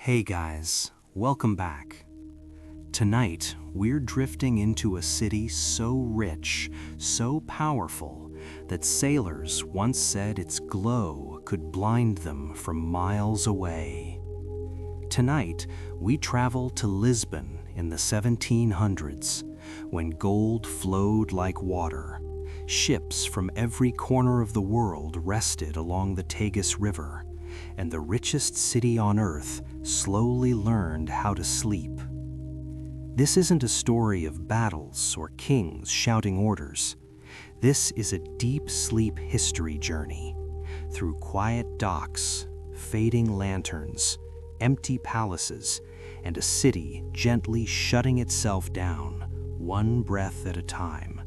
Hey guys, welcome back. Tonight, we're drifting into a city so rich, so powerful, that sailors once said its glow could blind them from miles away. Tonight, we travel to Lisbon in the 1700s, when gold flowed like water. Ships from every corner of the world rested along the Tagus River, and the richest city on earth slowly learned how to sleep. This isn't a story of battles or kings shouting orders. This is a deep sleep history journey through quiet docks, fading lanterns, empty palaces, and a city gently shutting itself down, one breath at a time.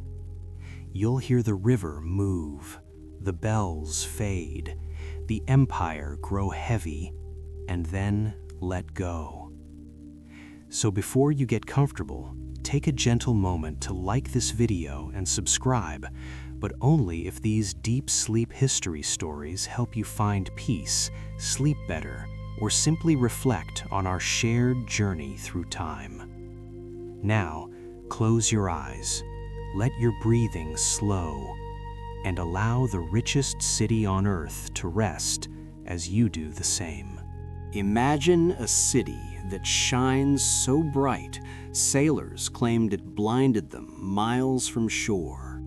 You'll hear the river move, the bells fade, the empire grow heavy, and then let go. So before you get comfortable, take a gentle moment to like this video and subscribe, but only if these deep sleep history stories help you find peace, sleep better, or simply reflect on our shared journey through time. Now, close your eyes, let your breathing slow, and allow the richest city on earth to rest as you do the same. Imagine a city that shines so bright, sailors claimed it blinded them miles from shore.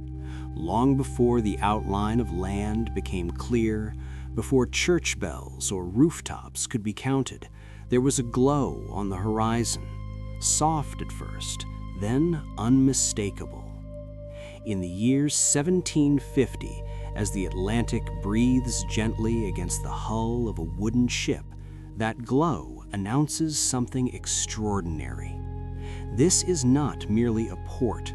Long before the outline of land became clear, before church bells or rooftops could be counted, there was a glow on the horizon, soft at first, then unmistakable. In the year 1750, as the Atlantic breathes gently against the hull of a wooden ship, that glow announces something extraordinary. This is not merely a port.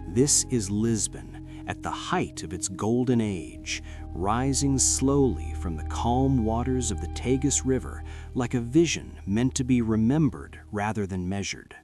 This is Lisbon, at the height of its golden age, rising slowly from the calm waters of the Tagus River like a vision meant to be remembered rather than measured.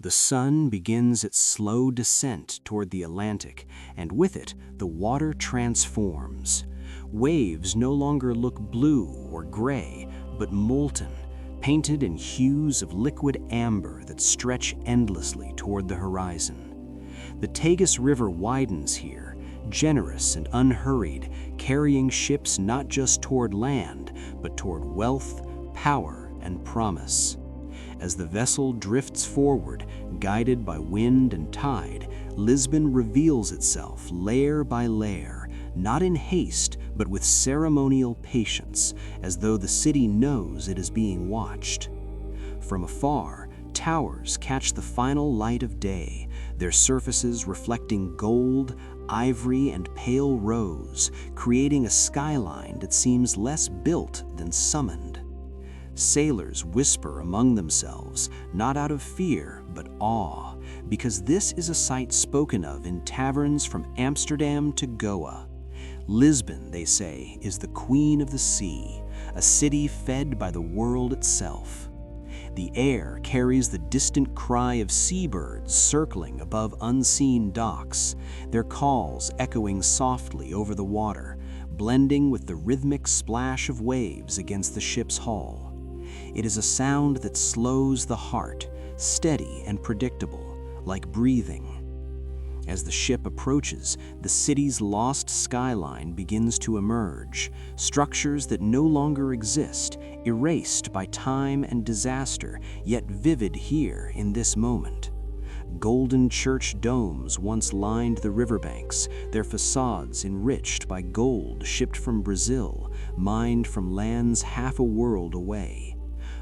The sun begins its slow descent toward the Atlantic, and with it, the water transforms. Waves no longer look blue or gray, but molten, painted in hues of liquid amber that stretch endlessly toward the horizon. The Tagus River widens here, generous and unhurried, carrying ships not just toward land, but toward wealth, power, and promise. As the vessel drifts forward, guided by wind and tide, Lisbon reveals itself layer by layer, not in haste, but with ceremonial patience, as though the city knows it is being watched. From afar, towers catch the final light of day, their surfaces reflecting gold, ivory, and pale rose, creating a skyline that seems less built than summoned. Sailors whisper among themselves, not out of fear, but awe, because this is a sight spoken of in taverns from Amsterdam to Goa. Lisbon, they say, is the queen of the sea, a city fed by the world itself. The air carries the distant cry of seabirds circling above unseen docks, their calls echoing softly over the water, blending with the rhythmic splash of waves against the ship's hull. It is a sound that slows the heart, steady and predictable, like breathing. As the ship approaches, the city's lost skyline begins to emerge, structures that no longer exist, erased by time and disaster, yet vivid here in this moment. Golden church domes once lined the riverbanks, their facades enriched by gold shipped from Brazil, mined from lands half a world away.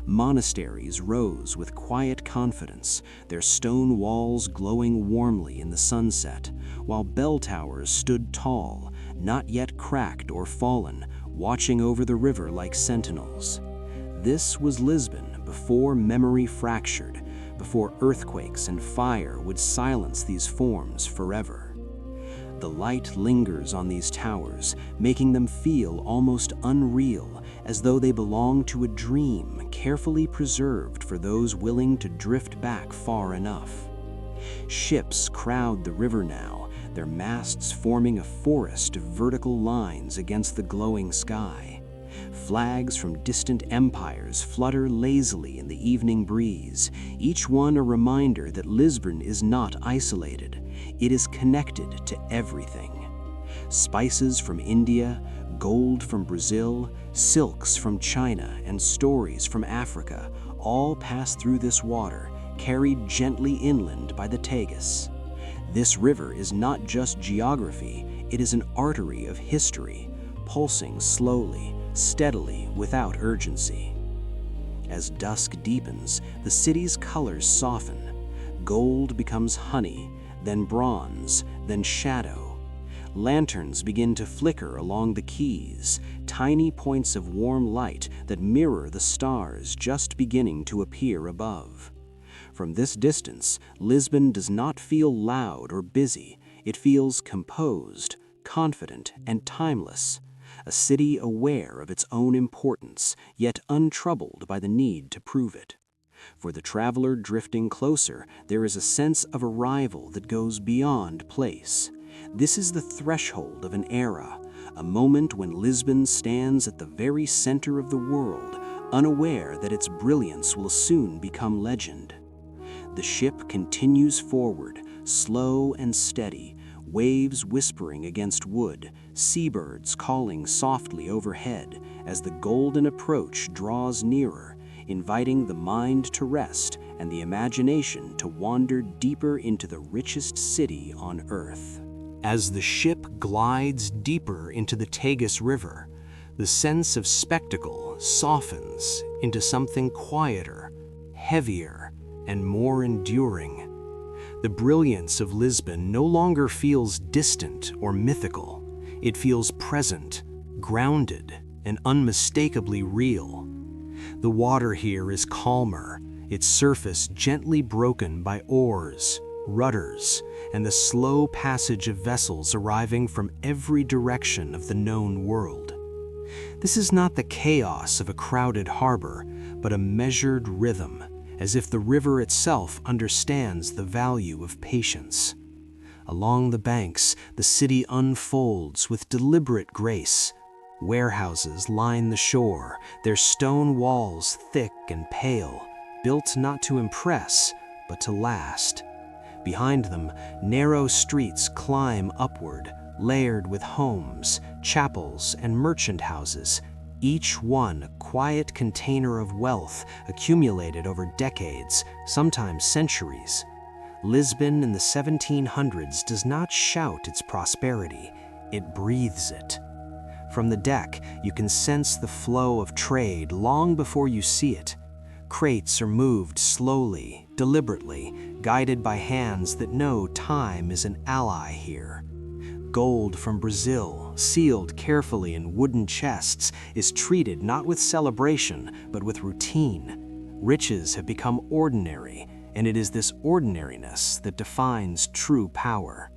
Monasteries rose with quiet confidence, their stone walls glowing warmly in the sunset, while bell towers stood tall, not yet cracked or fallen, watching over the river like sentinels. This was Lisbon before memory fractured, before earthquakes and fire would silence these forms forever. The light lingers on these towers, making them feel almost unreal, as though they belong to a dream carefully preserved for those willing to drift back far enough. Ships crowd the river now, their masts forming a forest of vertical lines against the glowing sky. Flags from distant empires flutter lazily in the evening breeze, each one a reminder that Lisbon is not isolated. It is connected to everything. Spices from India, gold from Brazil, silks from China, and stories from Africa all pass through this water, carried gently inland by the Tagus. This river is not just geography, it is an artery of history, pulsing slowly, steadily, without urgency. As dusk deepens, the city's colors soften. Gold becomes honey, then bronze, then shadow. Lanterns begin to flicker along the quays, tiny points of warm light that mirror the stars just beginning to appear above. From this distance, Lisbon does not feel loud or busy. It feels composed, confident, and timeless. A city aware of its own importance, yet untroubled by the need to prove it. For the traveler drifting closer, there is a sense of arrival that goes beyond place. This is the threshold of an era, a moment when Lisbon stands at the very center of the world, unaware that its brilliance will soon become legend. The ship continues forward, slow and steady, waves whispering against wood, seabirds calling softly overhead as the golden approach draws nearer, inviting the mind to rest and the imagination to wander deeper into the richest city on earth. As the ship glides deeper into the Tagus River, the sense of spectacle softens into something quieter, heavier, and more enduring. The brilliance of Lisbon no longer feels distant or mythical. It feels present, grounded, and unmistakably real. The water here is calmer, its surface gently broken by oars, rudders, and the slow passage of vessels arriving from every direction of the known world. This is not the chaos of a crowded harbor, but a measured rhythm, as if the river itself understands the value of patience. Along the banks, the city unfolds with deliberate grace. Warehouses line the shore, their stone walls thick and pale, built not to impress, but to last. Behind them, narrow streets climb upward, layered with homes, chapels, and merchant houses, each one a quiet container of wealth accumulated over decades, sometimes centuries. Lisbon in the 1700s does not shout its prosperity, it breathes it. From the deck, you can sense the flow of trade long before you see it. Crates are moved slowly, deliberately, guided by hands that know time is an ally here. Gold from Brazil, sealed carefully in wooden chests, is treated not with celebration, but with routine. Riches have become ordinary, and it is this ordinariness that defines true power.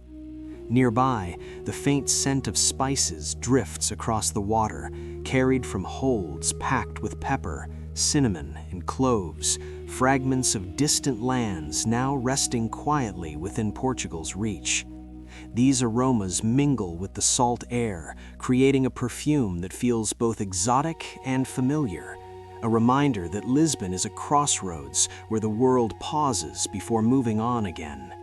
Nearby, the faint scent of spices drifts across the water, carried from holds packed with pepper, cinnamon, and cloves, fragments of distant lands now resting quietly within Portugal's reach. These aromas mingle with the salt air, creating a perfume that feels both exotic and familiar, a reminder that Lisbon is a crossroads where the world pauses before moving on again.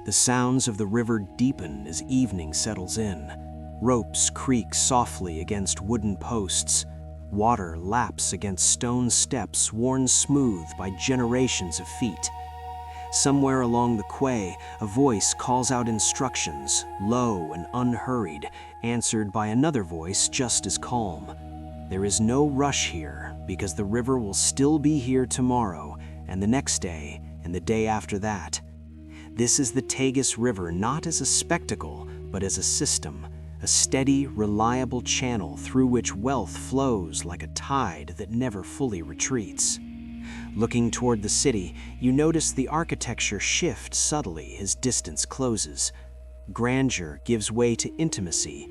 The sounds of the river deepen as evening settles in. Ropes creak softly against wooden posts. Water laps against stone steps worn smooth by generations of feet. Somewhere along the quay, a voice calls out instructions, low and unhurried, answered by another voice just as calm. There is no rush here, because the river will still be here tomorrow, and the next day, and the day after that. This is the Tagus River not as a spectacle, but as a system, a steady, reliable channel through which wealth flows like a tide that never fully retreats. Looking toward the city, you notice the architecture shift subtly as distance closes. Grandeur gives way to intimacy.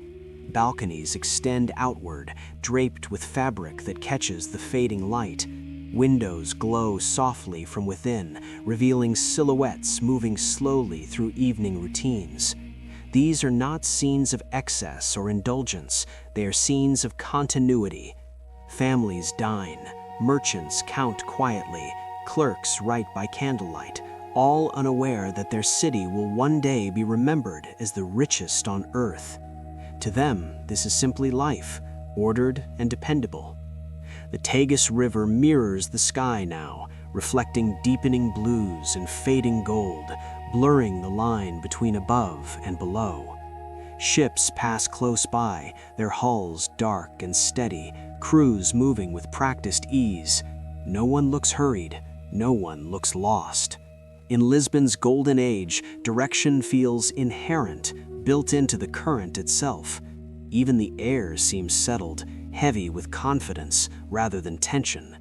Balconies extend outward, draped with fabric that catches the fading light. Windows glow softly from within, revealing silhouettes moving slowly through evening routines. These are not scenes of excess or indulgence, they are scenes of continuity. Families dine, merchants count quietly, clerks write by candlelight, all unaware that their city will one day be remembered as the richest on earth. To them, this is simply life, ordered and dependable. The Tagus River mirrors the sky now, reflecting deepening blues and fading gold, blurring the line between above and below. Ships pass close by, their hulls dark and steady, crews moving with practiced ease. No one looks hurried, no one looks lost. In Lisbon's golden age, direction feels inherent, built into the current itself. Even the air seems settled, heavy with confidence rather than tension.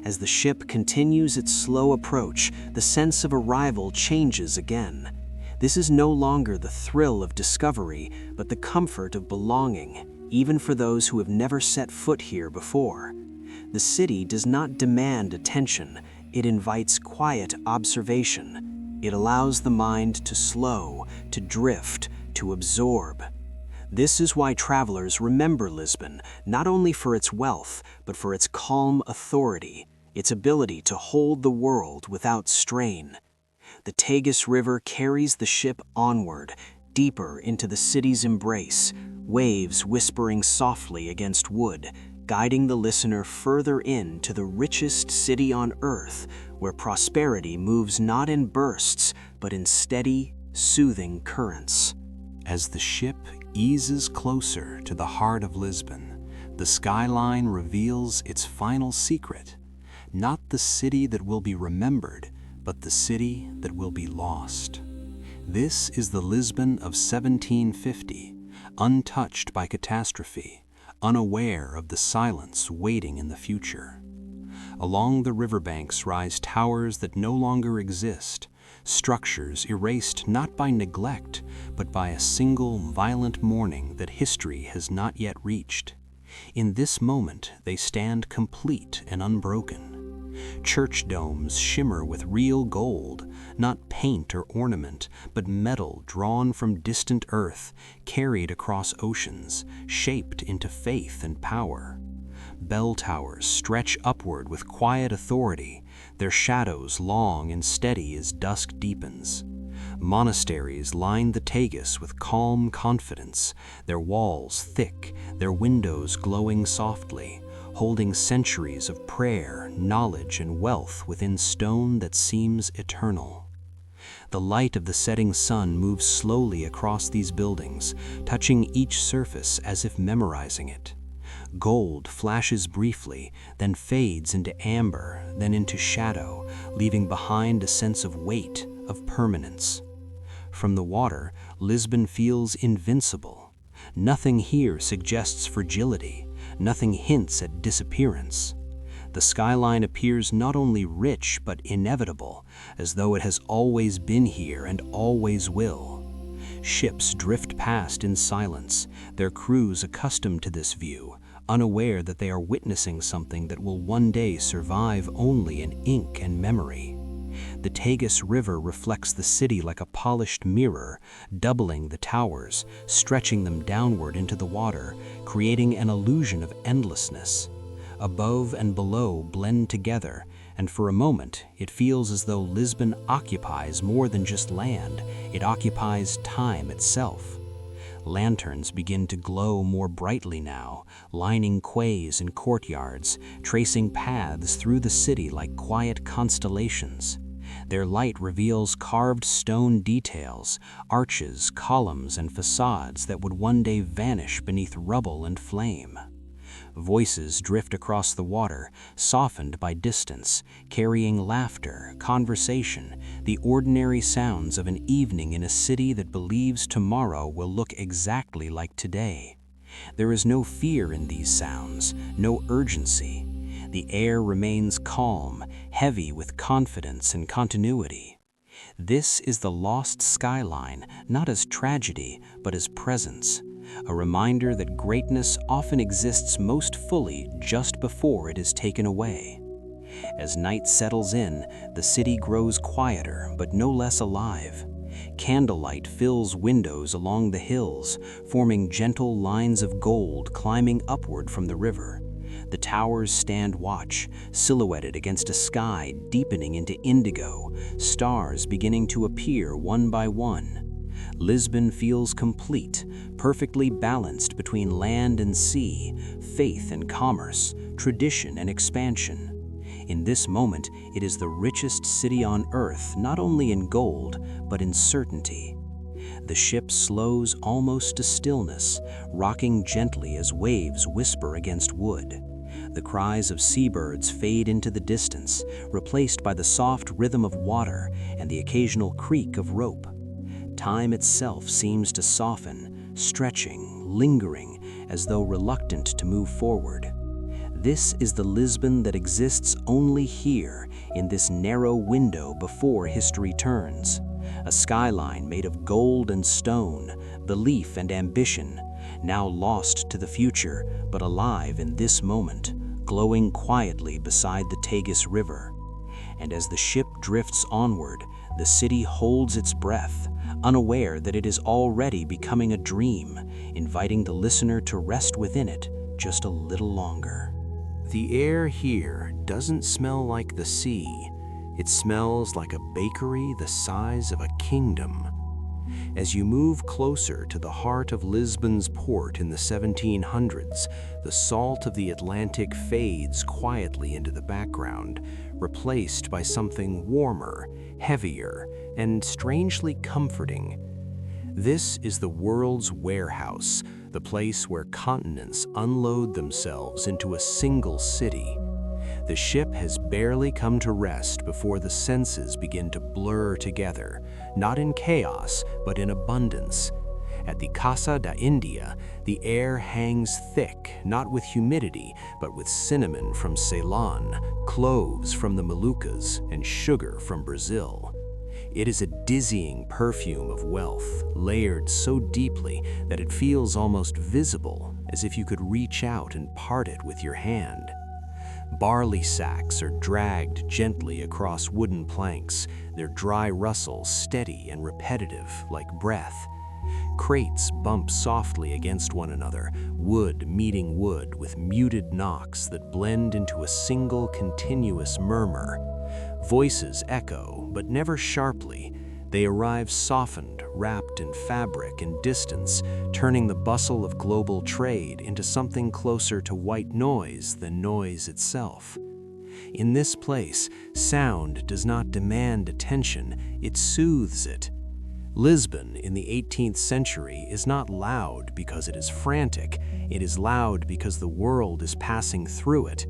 As the ship continues its slow approach, the sense of arrival changes again. This is no longer the thrill of discovery, but the comfort of belonging, even for those who have never set foot here before. The city does not demand attention, it invites quiet observation. It allows the mind to slow, to drift, to absorb. This is why travelers remember Lisbon, not only for its wealth, but for its calm authority, its ability to hold the world without strain. The Tagus River carries the ship onward, deeper into the city's embrace, waves whispering softly against wood, guiding the listener further into the richest city on earth, where prosperity moves not in bursts, but in steady, soothing currents. As the ship eases closer to the heart of Lisbon, the skyline reveals its final secret. Not the city that will be remembered, but the city that will be lost. This is the Lisbon of 1750, untouched by catastrophe, unaware of the silence waiting in the future. Along the riverbanks rise towers that no longer exist, structures erased not by neglect, but by a single violent morning that history has not yet reached. In this moment, they stand complete and unbroken. Church domes shimmer with real gold, not paint or ornament, but metal drawn from distant earth, carried across oceans, shaped into faith and power. Bell towers stretch upward with quiet authority, their shadows long and steady as dusk deepens. Monasteries line the Tagus with calm confidence, their walls thick, their windows glowing softly, holding centuries of prayer, knowledge, and wealth within stone that seems eternal. The light of the setting sun moves slowly across these buildings, touching each surface as if memorizing it. Gold flashes briefly, then fades into amber, then into shadow, leaving behind a sense of weight, of permanence. From the water, Lisbon feels invincible. Nothing here suggests fragility, nothing hints at disappearance. The skyline appears not only rich but inevitable, as though it has always been here and always will. Ships drift past in silence, their crews accustomed to this view, unaware that they are witnessing something that will one day survive only in ink and memory. The Tagus River reflects the city like a polished mirror, doubling the towers, stretching them downward into the water, creating an illusion of endlessness. Above and below blend together, and for a moment it feels as though Lisbon occupies more than just land, it occupies time itself. Lanterns begin to glow more brightly now, lining quays and courtyards, tracing paths through the city like quiet constellations. Their light reveals carved stone details, arches, columns, and facades that would one day vanish beneath rubble and flame. Voices drift across the water, softened by distance, carrying laughter, conversation, the ordinary sounds of an evening in a city that believes tomorrow will look exactly like today. There is no fear in these sounds, no urgency. The air remains calm, heavy with confidence and continuity. This is the lost skyline, not as tragedy, but as presence. A reminder that greatness often exists most fully just before it is taken away. As night settles in, the city grows quieter, but no less alive. Candlelight fills windows along the hills, forming gentle lines of gold climbing upward from the river. The towers stand watch, silhouetted against a sky deepening into indigo, stars beginning to appear one by one. Lisbon feels complete, perfectly balanced between land and sea, faith and commerce, tradition and expansion. In this moment, it is the richest city on earth, not only in gold, but in certainty. The ship slows almost to stillness, rocking gently as waves whisper against wood. The cries of seabirds fade into the distance, replaced by the soft rhythm of water and the occasional creak of rope. Time itself seems to soften, stretching, lingering, as though reluctant to move forward. This is the Lisbon that exists only here, in this narrow window before history turns. A skyline made of gold and stone, belief and ambition, now lost to the future, but alive in this moment, glowing quietly beside the Tagus River. And as the ship drifts onward, the city holds its breath, unaware that it is already becoming a dream, inviting the listener to rest within it just a little longer. The air here doesn't smell like the sea. It smells like a bakery the size of a kingdom. As you move closer to the heart of Lisbon's port in the 1700s, the salt of the Atlantic fades quietly into the background, replaced by something warmer, heavier, and strangely comforting. This is the world's warehouse, the place where continents unload themselves into a single city. The ship has barely come to rest before the senses begin to blur together, not in chaos, but in abundance. At the Casa da India, the air hangs thick, not with humidity, but with cinnamon from Ceylon, cloves from the Moluccas, and sugar from Brazil. It is a dizzying perfume of wealth, layered so deeply that it feels almost visible, as if you could reach out and part it with your hand. Barley sacks are dragged gently across wooden planks, their dry rustle steady and repetitive like breath. Crates bump softly against one another, wood meeting wood with muted knocks that blend into a single continuous murmur. Voices echo, but never sharply. They arrive softened, wrapped in fabric and distance, turning the bustle of global trade into something closer to white noise than noise itself. In this place, sound does not demand attention, it soothes it. Lisbon in the 18th century is not loud because it is frantic, it is loud because the world is passing through it.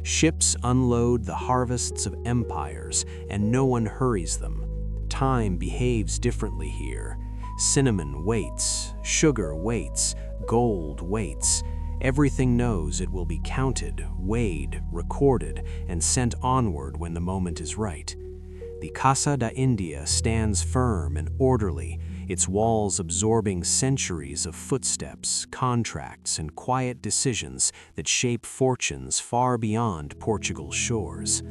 Ships unload the harvests of empires, and no one hurries them. Time behaves differently here. Cinnamon waits, sugar waits, gold waits. Everything knows it will be counted, weighed, recorded, and sent onward when the moment is right. The Casa da India stands firm and orderly, its walls absorbing centuries of footsteps, contracts, and quiet decisions that shape fortunes far beyond Portugal's shores.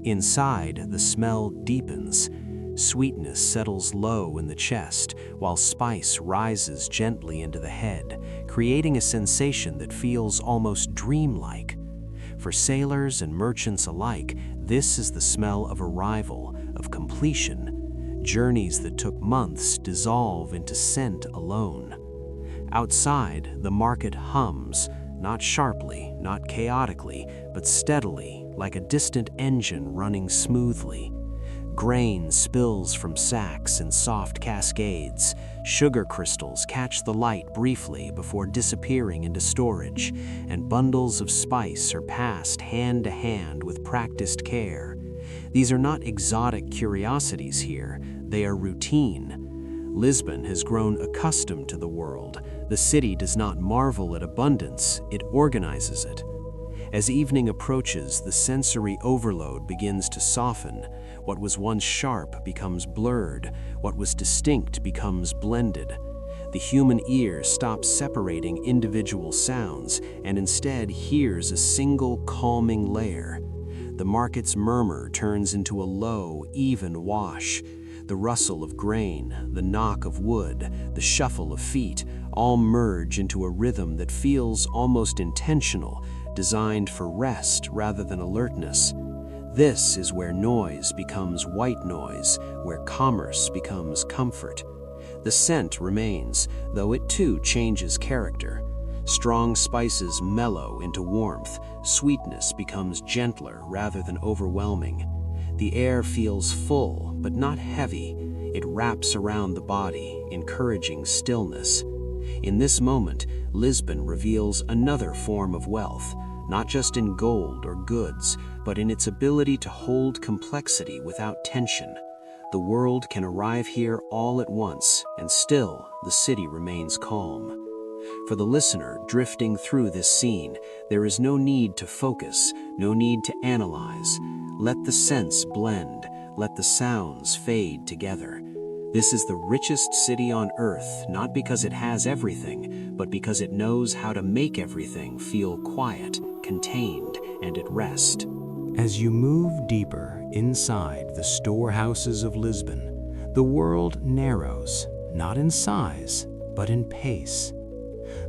Inside, the smell deepens. Sweetness settles low in the chest, while spice rises gently into the head, creating a sensation that feels almost dreamlike. For sailors and merchants alike, this is the smell of arrival, of completion. Journeys that took months dissolve into scent alone. Outside, the market hums, not sharply, not chaotically, but steadily, like a distant engine running smoothly. Grain spills from sacks in soft cascades. Sugar crystals catch the light briefly before disappearing into storage, and bundles of spice are passed hand to hand with practiced care. These are not exotic curiosities here, they are routine. Lisbon has grown accustomed to the world. The city does not marvel at abundance, it organizes it. As evening approaches, the sensory overload begins to soften. What was once sharp becomes blurred. What was distinct becomes blended. The human ear stops separating individual sounds and instead hears a single calming layer. The market's murmur turns into a low, even wash. The rustle of grain, the knock of wood, the shuffle of feet all merge into a rhythm that feels almost intentional, designed for rest rather than alertness. This is where noise becomes white noise, where commerce becomes comfort. The scent remains, though it too changes character. Strong spices mellow into warmth, sweetness becomes gentler rather than overwhelming. The air feels full, but not heavy. It wraps around the body, encouraging stillness. In this moment, Lisbon reveals another form of wealth, not just in gold or goods, but in its ability to hold complexity without tension. The world can arrive here all at once, and still the city remains calm. For the listener drifting through this scene, there is no need to focus, no need to analyze. Let the scents blend, let the sounds fade together. This is the richest city on earth, not because it has everything, but because it knows how to make everything feel quiet, contained, and at rest. As you move deeper inside the storehouses of Lisbon, the world narrows, not in size, but in pace.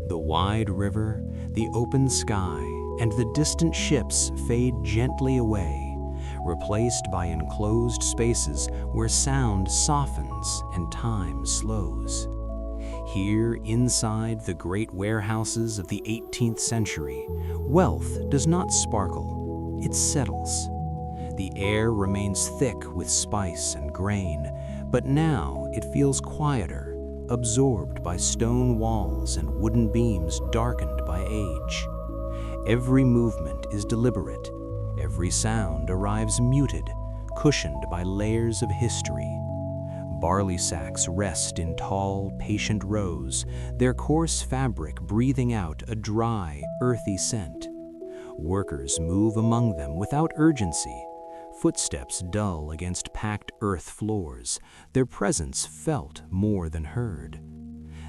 The wide river, the open sky, and the distant ships fade gently away, replaced by enclosed spaces where sound softens and time slows. Here, inside the great warehouses of the 18th century, wealth does not sparkle, it settles. The air remains thick with spice and grain, but now it feels quieter, absorbed by stone walls and wooden beams darkened by age. Every movement is deliberate. Every sound arrives muted, cushioned by layers of history. Barley sacks rest in tall, patient rows, their coarse fabric breathing out a dry, earthy scent. Workers move among them without urgency, footsteps dull against packed earth floors, their presence felt more than heard.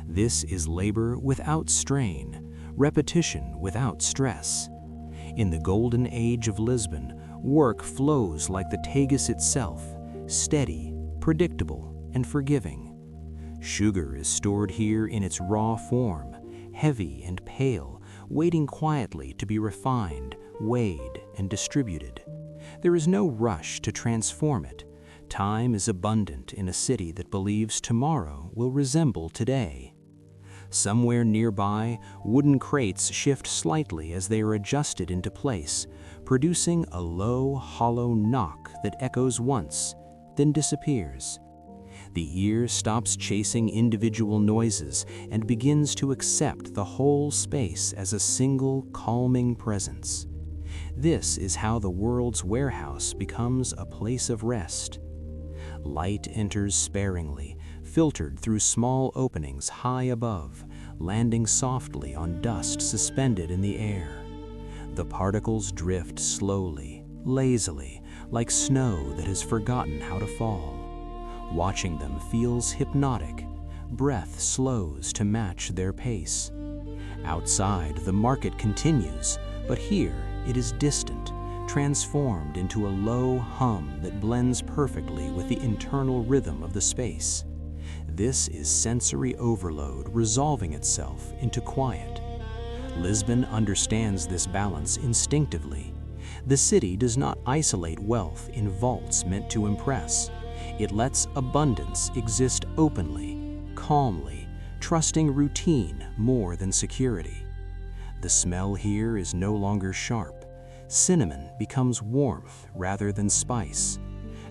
This is labor without strain, repetition without stress. In the golden age of Lisbon, work flows like the Tagus itself, steady, predictable, and forgiving. Sugar is stored here in its raw form, heavy and pale, waiting quietly to be refined, weighed, and distributed. There is no rush to transform it. Time is abundant in a city that believes tomorrow will resemble today. Somewhere nearby, wooden crates shift slightly as they are adjusted into place, producing a low, hollow knock that echoes once, then disappears. The ear stops chasing individual noises and begins to accept the whole space as a single, calming presence. This is how the world's warehouse becomes a place of rest. Light enters sparingly, filtered through small openings high above, landing softly on dust suspended in the air. The particles drift slowly, lazily, like snow that has forgotten how to fall. Watching them feels hypnotic. Breath slows to match their pace. Outside, the market continues, but here it is distant, transformed into a low hum that blends perfectly with the internal rhythm of the space. This is sensory overload resolving itself into quiet. Lisbon understands this balance instinctively. The city does not isolate wealth in vaults meant to impress. It lets abundance exist openly, calmly, trusting routine more than security. The smell here is no longer sharp. Cinnamon becomes warmth rather than spice.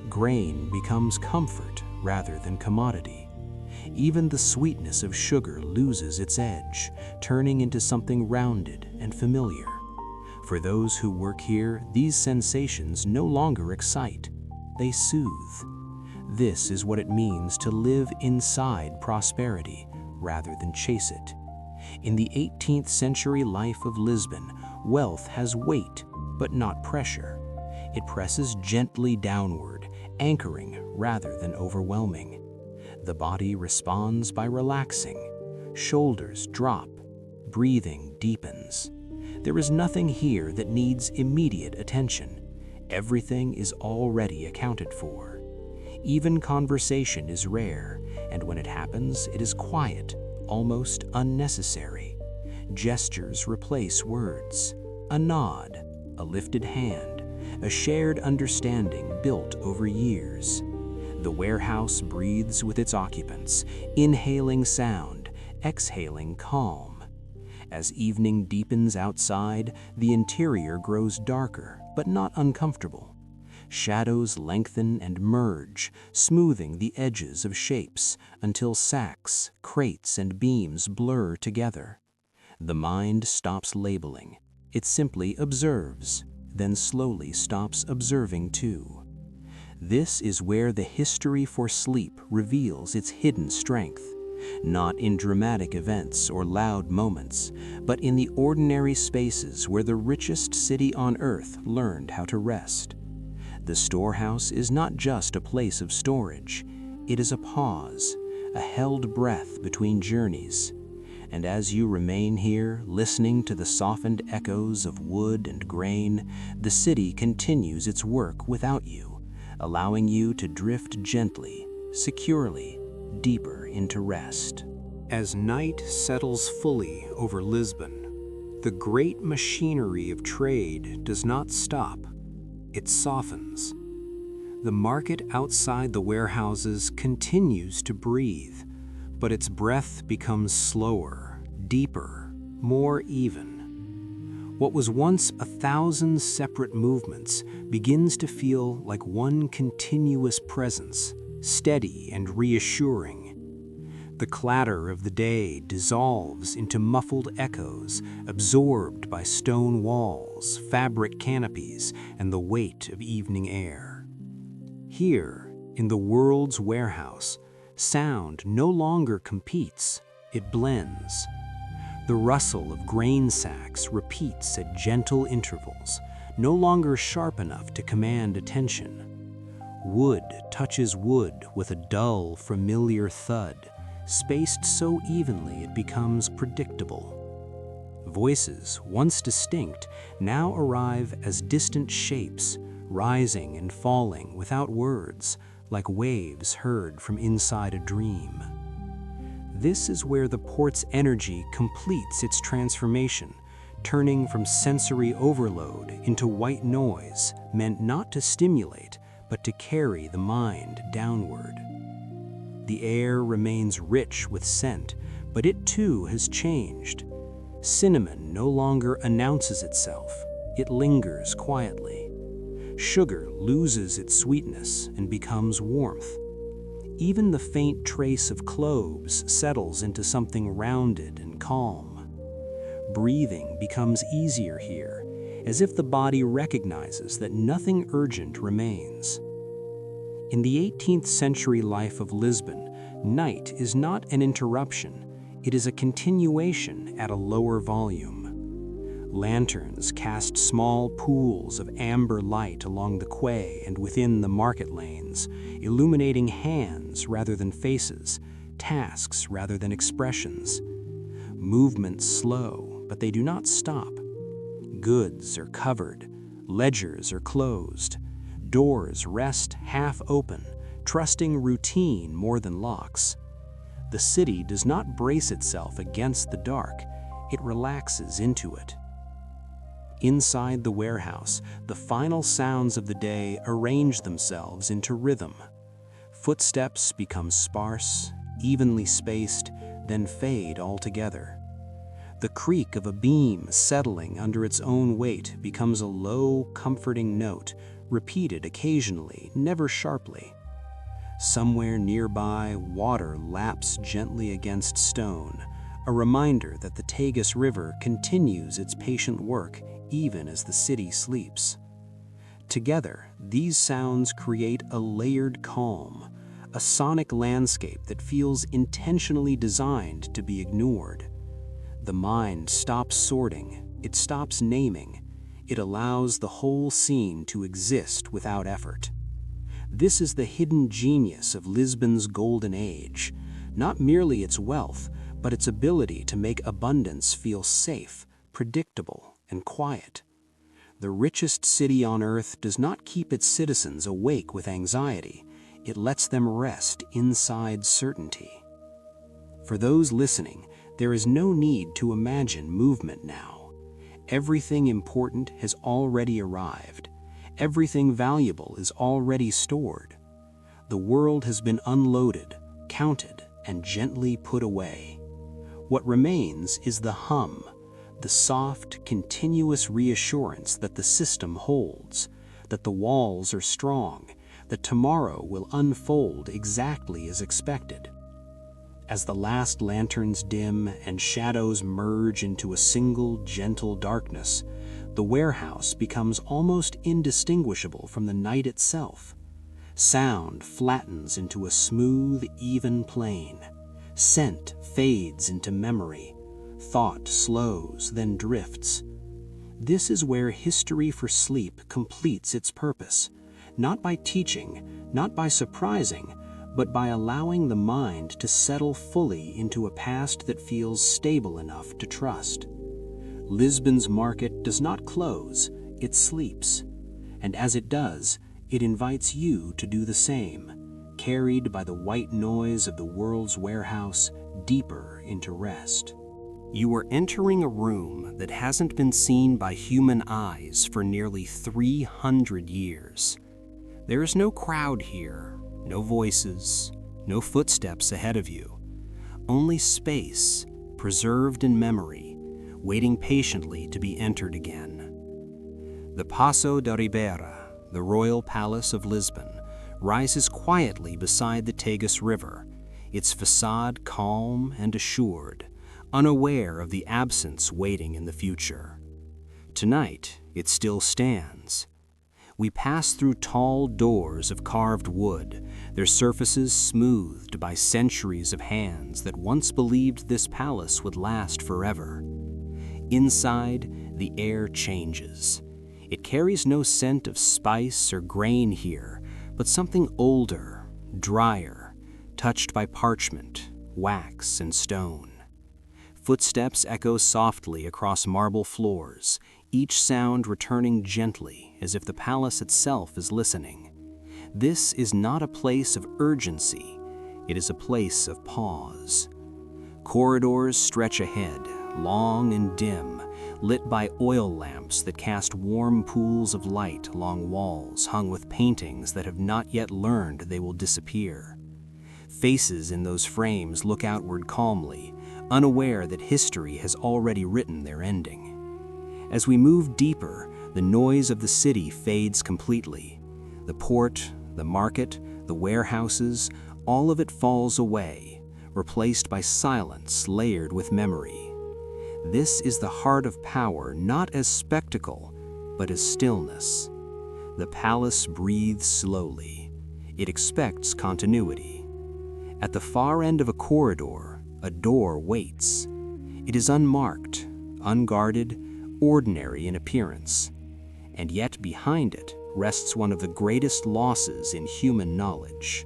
Grain becomes comfort rather than commodity. Even the sweetness of sugar loses its edge, turning into something rounded and familiar. For those who work here, these sensations no longer excite. They soothe. This is what it means to live inside prosperity rather than chase it. In the 18th century life of Lisbon, wealth has weight, but not pressure. It presses gently downward, anchoring rather than overwhelming. The body responds by relaxing. Shoulders drop. Breathing deepens. There is nothing here that needs immediate attention. Everything is already accounted for. Even conversation is rare, and when it happens, it is quiet, almost unnecessary. Gestures replace words. A nod, a lifted hand, a shared understanding built over years. The warehouse breathes with its occupants, inhaling sound, exhaling calm. As evening deepens outside, the interior grows darker, but not uncomfortable. Shadows lengthen and merge, smoothing the edges of shapes until sacks, crates, and beams blur together. The mind stops labeling. It simply observes, then slowly stops observing too. This is where the history for sleep reveals its hidden strength, not in dramatic events or loud moments, but in the ordinary spaces where the richest city on earth learned how to rest. The storehouse is not just a place of storage, it is a pause, a held breath between journeys. And as you remain here, listening to the softened echoes of wood and grain, the city continues its work without you, allowing you to drift gently, securely, deeper into rest. As night settles fully over Lisbon, the great machinery of trade does not stop. It softens. The market outside the warehouses continues to breathe, but its breath becomes slower, deeper, more even. What was once 1,000 separate movements begins to feel like one continuous presence, steady and reassuring. The clatter of the day dissolves into muffled echoes, absorbed by stone walls, fabric canopies, and the weight of evening air. Here, in the world's warehouse, sound no longer competes, it blends. The rustle of grain sacks repeats at gentle intervals, no longer sharp enough to command attention. Wood touches wood with a dull, familiar thud, spaced so evenly it becomes predictable. Voices, once distinct, now arrive as distant shapes, rising and falling without words, like waves heard from inside a dream. This is where the port's energy completes its transformation, turning from sensory overload into white noise meant not to stimulate, but to carry the mind downward. The air remains rich with scent, but it too has changed. Cinnamon no longer announces itself, it lingers quietly. Sugar loses its sweetness and becomes warmth. Even the faint trace of cloves settles into something rounded and calm. Breathing becomes easier here, as if the body recognizes that nothing urgent remains. In the 18th century life of Lisbon, night is not an interruption, it is a continuation at a lower volume. Lanterns cast small pools of amber light along the quay and within the market lanes, illuminating hands rather than faces, tasks rather than expressions. Movements slow, but they do not stop. Goods are covered, ledgers are closed, doors rest half open, trusting routine more than locks. The city does not brace itself against the dark, it relaxes into it. Inside the warehouse, the final sounds of the day arrange themselves into rhythm. Footsteps become sparse, evenly spaced, then fade altogether. The creak of a beam settling under its own weight becomes a low, comforting note, repeated occasionally, never sharply. Somewhere nearby, water laps gently against stone, a reminder that the Tagus River continues its patient work even as the city sleeps. Together, these sounds create a layered calm, a sonic landscape that feels intentionally designed to be ignored. The mind stops sorting, it stops naming, it allows the whole scene to exist without effort. This is the hidden genius of Lisbon's golden age, not merely its wealth, but its ability to make abundance feel safe, predictable, and quiet. The richest city on earth does not keep its citizens awake with anxiety, it lets them rest inside certainty. For those listening, there is no need to imagine movement now. Everything important has already arrived. Everything valuable is already stored. The world has been unloaded, counted, and gently put away. What remains is the hum, the soft, continuous reassurance that the system holds, that the walls are strong, that tomorrow will unfold exactly as expected. As the last lanterns dim and shadows merge into a single, gentle darkness, the warehouse becomes almost indistinguishable from the night itself. Sound flattens into a smooth, even plane. Scent fades into memory. Thought slows, then drifts. This is where history for sleep completes its purpose, not by teaching, not by surprising, but by allowing the mind to settle fully into a past that feels stable enough to trust. Lisbon's market does not close, it sleeps. And as it does, it invites you to do the same, carried by the white noise of the world's warehouse deeper into rest. You are entering a room that hasn't been seen by human eyes for nearly 300 years. There is no crowd here, no voices, no footsteps ahead of you. Only space, preserved in memory, waiting patiently to be entered again. The Paço de Ribeira, the royal palace of Lisbon, rises quietly beside the Tagus River, its facade calm and assured, unaware of the absence waiting in the future. Tonight, it still stands. We pass through tall doors of carved wood, their surfaces smoothed by centuries of hands that once believed this palace would last forever. Inside, the air changes. It carries no scent of spice or grain here, but something older, drier, touched by parchment, wax, and stone. Footsteps echo softly across marble floors, each sound returning gently as if the palace itself is listening. This is not a place of urgency, it is a place of pause. Corridors stretch ahead, long and dim, lit by oil lamps that cast warm pools of light along walls hung with paintings that have not yet learned they will disappear. Faces in those frames look outward calmly, unaware that history has already written their ending. As we move deeper, the noise of the city fades completely. The port, the market, the warehouses, all of it falls away, replaced by silence layered with memory. This is the heart of power, not as spectacle, but as stillness. The palace breathes slowly. It expects continuity. At the far end of a corridor, a door waits. It is unmarked, unguarded, ordinary in appearance. And yet behind it rests one of the greatest losses in human knowledge.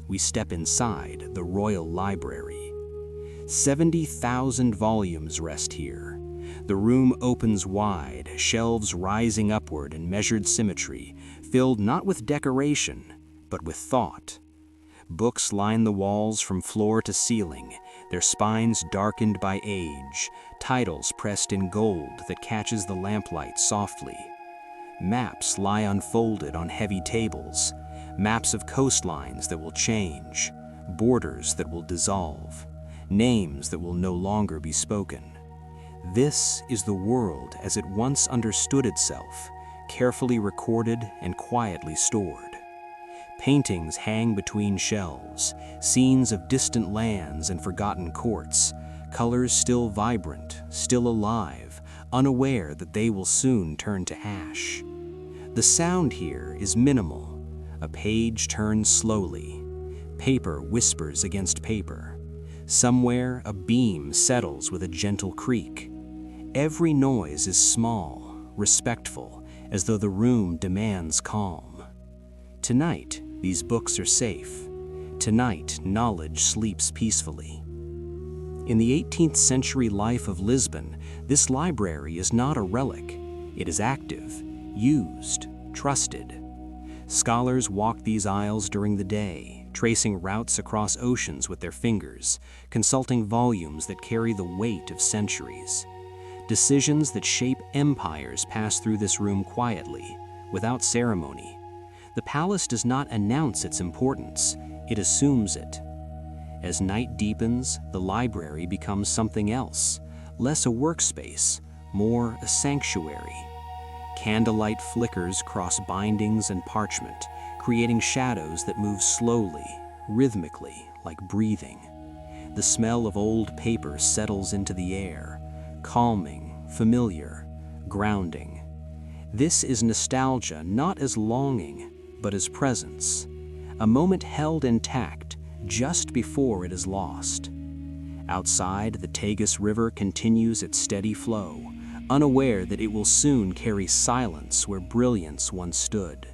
We step inside the royal library. 70,000 volumes rest here. The room opens wide, shelves rising upward in measured symmetry, filled not with decoration, but with thought. Books line the walls from floor to ceiling, their spines darkened by age, titles pressed in gold that catches the lamplight softly. Maps lie unfolded on heavy tables, maps of coastlines that will change, borders that will dissolve, names that will no longer be spoken. This is the world as it once understood itself, carefully recorded and quietly stored. Paintings hang between shelves, scenes of distant lands and forgotten courts, colors still vibrant, still alive, unaware that they will soon turn to ash. The sound here is minimal. A page turns slowly. Paper whispers against paper. Somewhere a beam settles with a gentle creak. Every noise is small, respectful, as though the room demands calm. Tonight, these books are safe. Tonight, knowledge sleeps peacefully. In the 18th century life of Lisbon, this library is not a relic. It is active, used, trusted. Scholars walk these aisles during the day, tracing routes across oceans with their fingers, consulting volumes that carry the weight of centuries. Decisions that shape empires pass through this room quietly, without ceremony. The palace does not announce its importance, it assumes it. As night deepens, the library becomes something else, less a workspace, more a sanctuary. Candlelight flickers cross bindings and parchment, creating shadows that move slowly, rhythmically, like breathing. The smell of old paper settles into the air, calming, familiar, grounding. This is nostalgia not as longing, but as presence, a moment held intact just before it is lost. Outside, the Tagus River continues its steady flow, unaware that it will soon carry silence where brilliance once stood.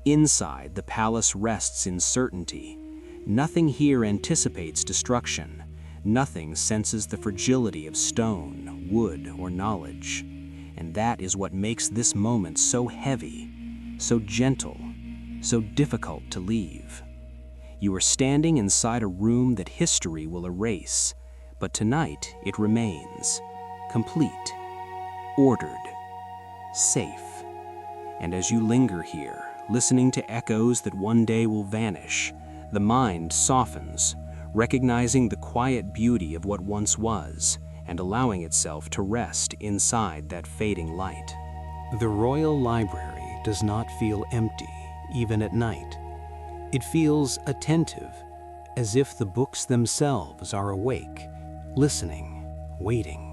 Inside, the palace rests in certainty. Nothing here anticipates destruction. Nothing senses the fragility of stone, wood, or knowledge. And that is what makes this moment so heavy, so gentle, so difficult to leave. You are standing inside a room that history will erase, but tonight it remains, complete, ordered, safe. And as you linger here, listening to echoes that one day will vanish, the mind softens, recognizing the quiet beauty of what once was, and allowing itself to rest inside that fading light. The Royal Library does not feel empty, even at night. It feels attentive, as if the books themselves are awake, listening, waiting.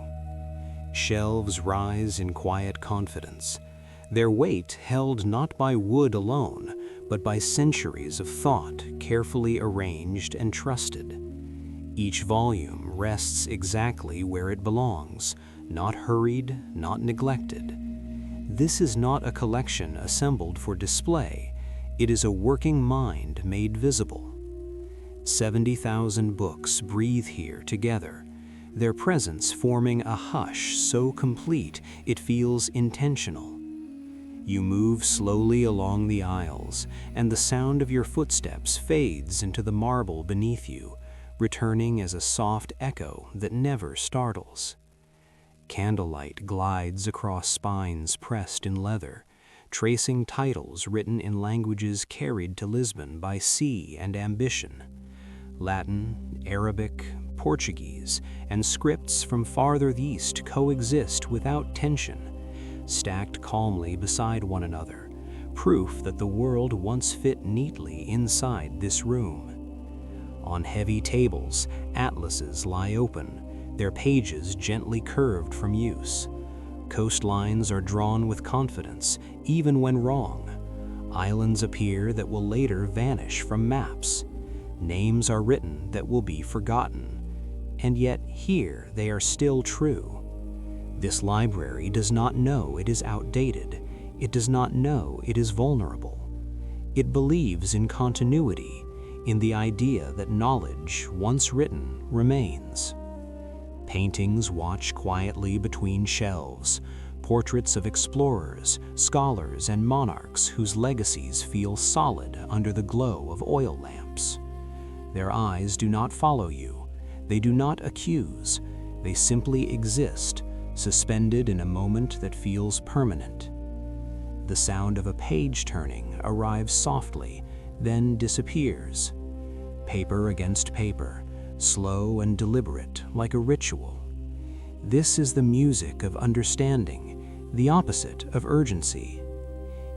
Shelves rise in quiet confidence, their weight held not by wood alone, but by centuries of thought carefully arranged and trusted. Each volume rests exactly where it belongs, not hurried, not neglected. This is not a collection assembled for display. It is a working mind made visible. 70,000 books breathe here together, their presence forming a hush so complete it feels intentional. You move slowly along the aisles, and the sound of your footsteps fades into the marble beneath you, returning as a soft echo that never startles. Candlelight glides across spines pressed in leather, tracing titles written in languages carried to Lisbon by sea and ambition. Latin, Arabic, Portuguese, and scripts from farther east coexist without tension, stacked calmly beside one another, proof that the world once fit neatly inside this room. On heavy tables, atlases lie open, their pages gently curved from use. Coastlines are drawn with confidence, even when wrong. Islands appear that will later vanish from maps. Names are written that will be forgotten. And yet here they are still true. This library does not know it is outdated. It does not know it is vulnerable. It believes in continuity, in the idea that knowledge, once written, remains. Paintings watch quietly between shelves, portraits of explorers, scholars, and monarchs whose legacies feel solid under the glow of oil lamps. Their eyes do not follow you. They do not accuse. They simply exist, suspended in a moment that feels permanent. The sound of a page turning arrives softly, then disappears. Paper against paper, slow and deliberate, like a ritual. This is the music of understanding, the opposite of urgency.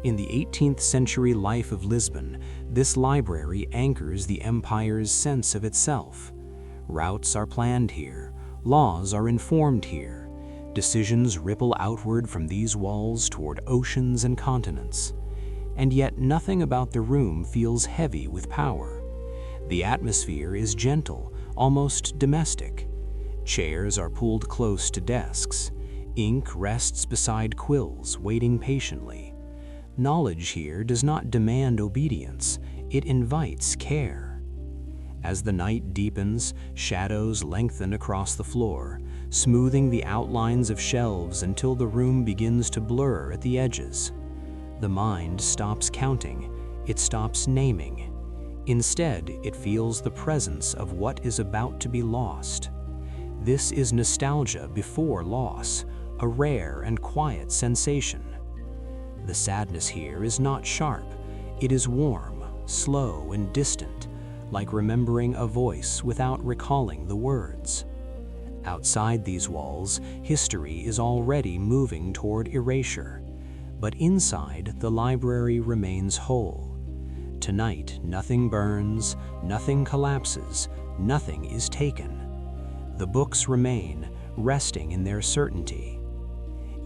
In the 18th century life of Lisbon, this library anchors the empire's sense of itself. Routes are planned here, laws are informed here, decisions ripple outward from these walls toward oceans and continents. And yet nothing about the room feels heavy with power. The atmosphere is gentle, almost domestic. Chairs are pulled close to desks. Ink rests beside quills, waiting patiently. Knowledge here does not demand obedience, it invites care. As the night deepens, shadows lengthen across the floor, smoothing the outlines of shelves until the room begins to blur at the edges. The mind stops counting, it stops naming. Instead, it feels the presence of what is about to be lost. This is nostalgia before loss, a rare and quiet sensation. The sadness here is not sharp, it is warm, slow, and distant, like remembering a voice without recalling the words. Outside these walls, history is already moving toward erasure, but inside, the library remains whole. Tonight, nothing burns, nothing collapses, nothing is taken. The books remain, resting in their certainty.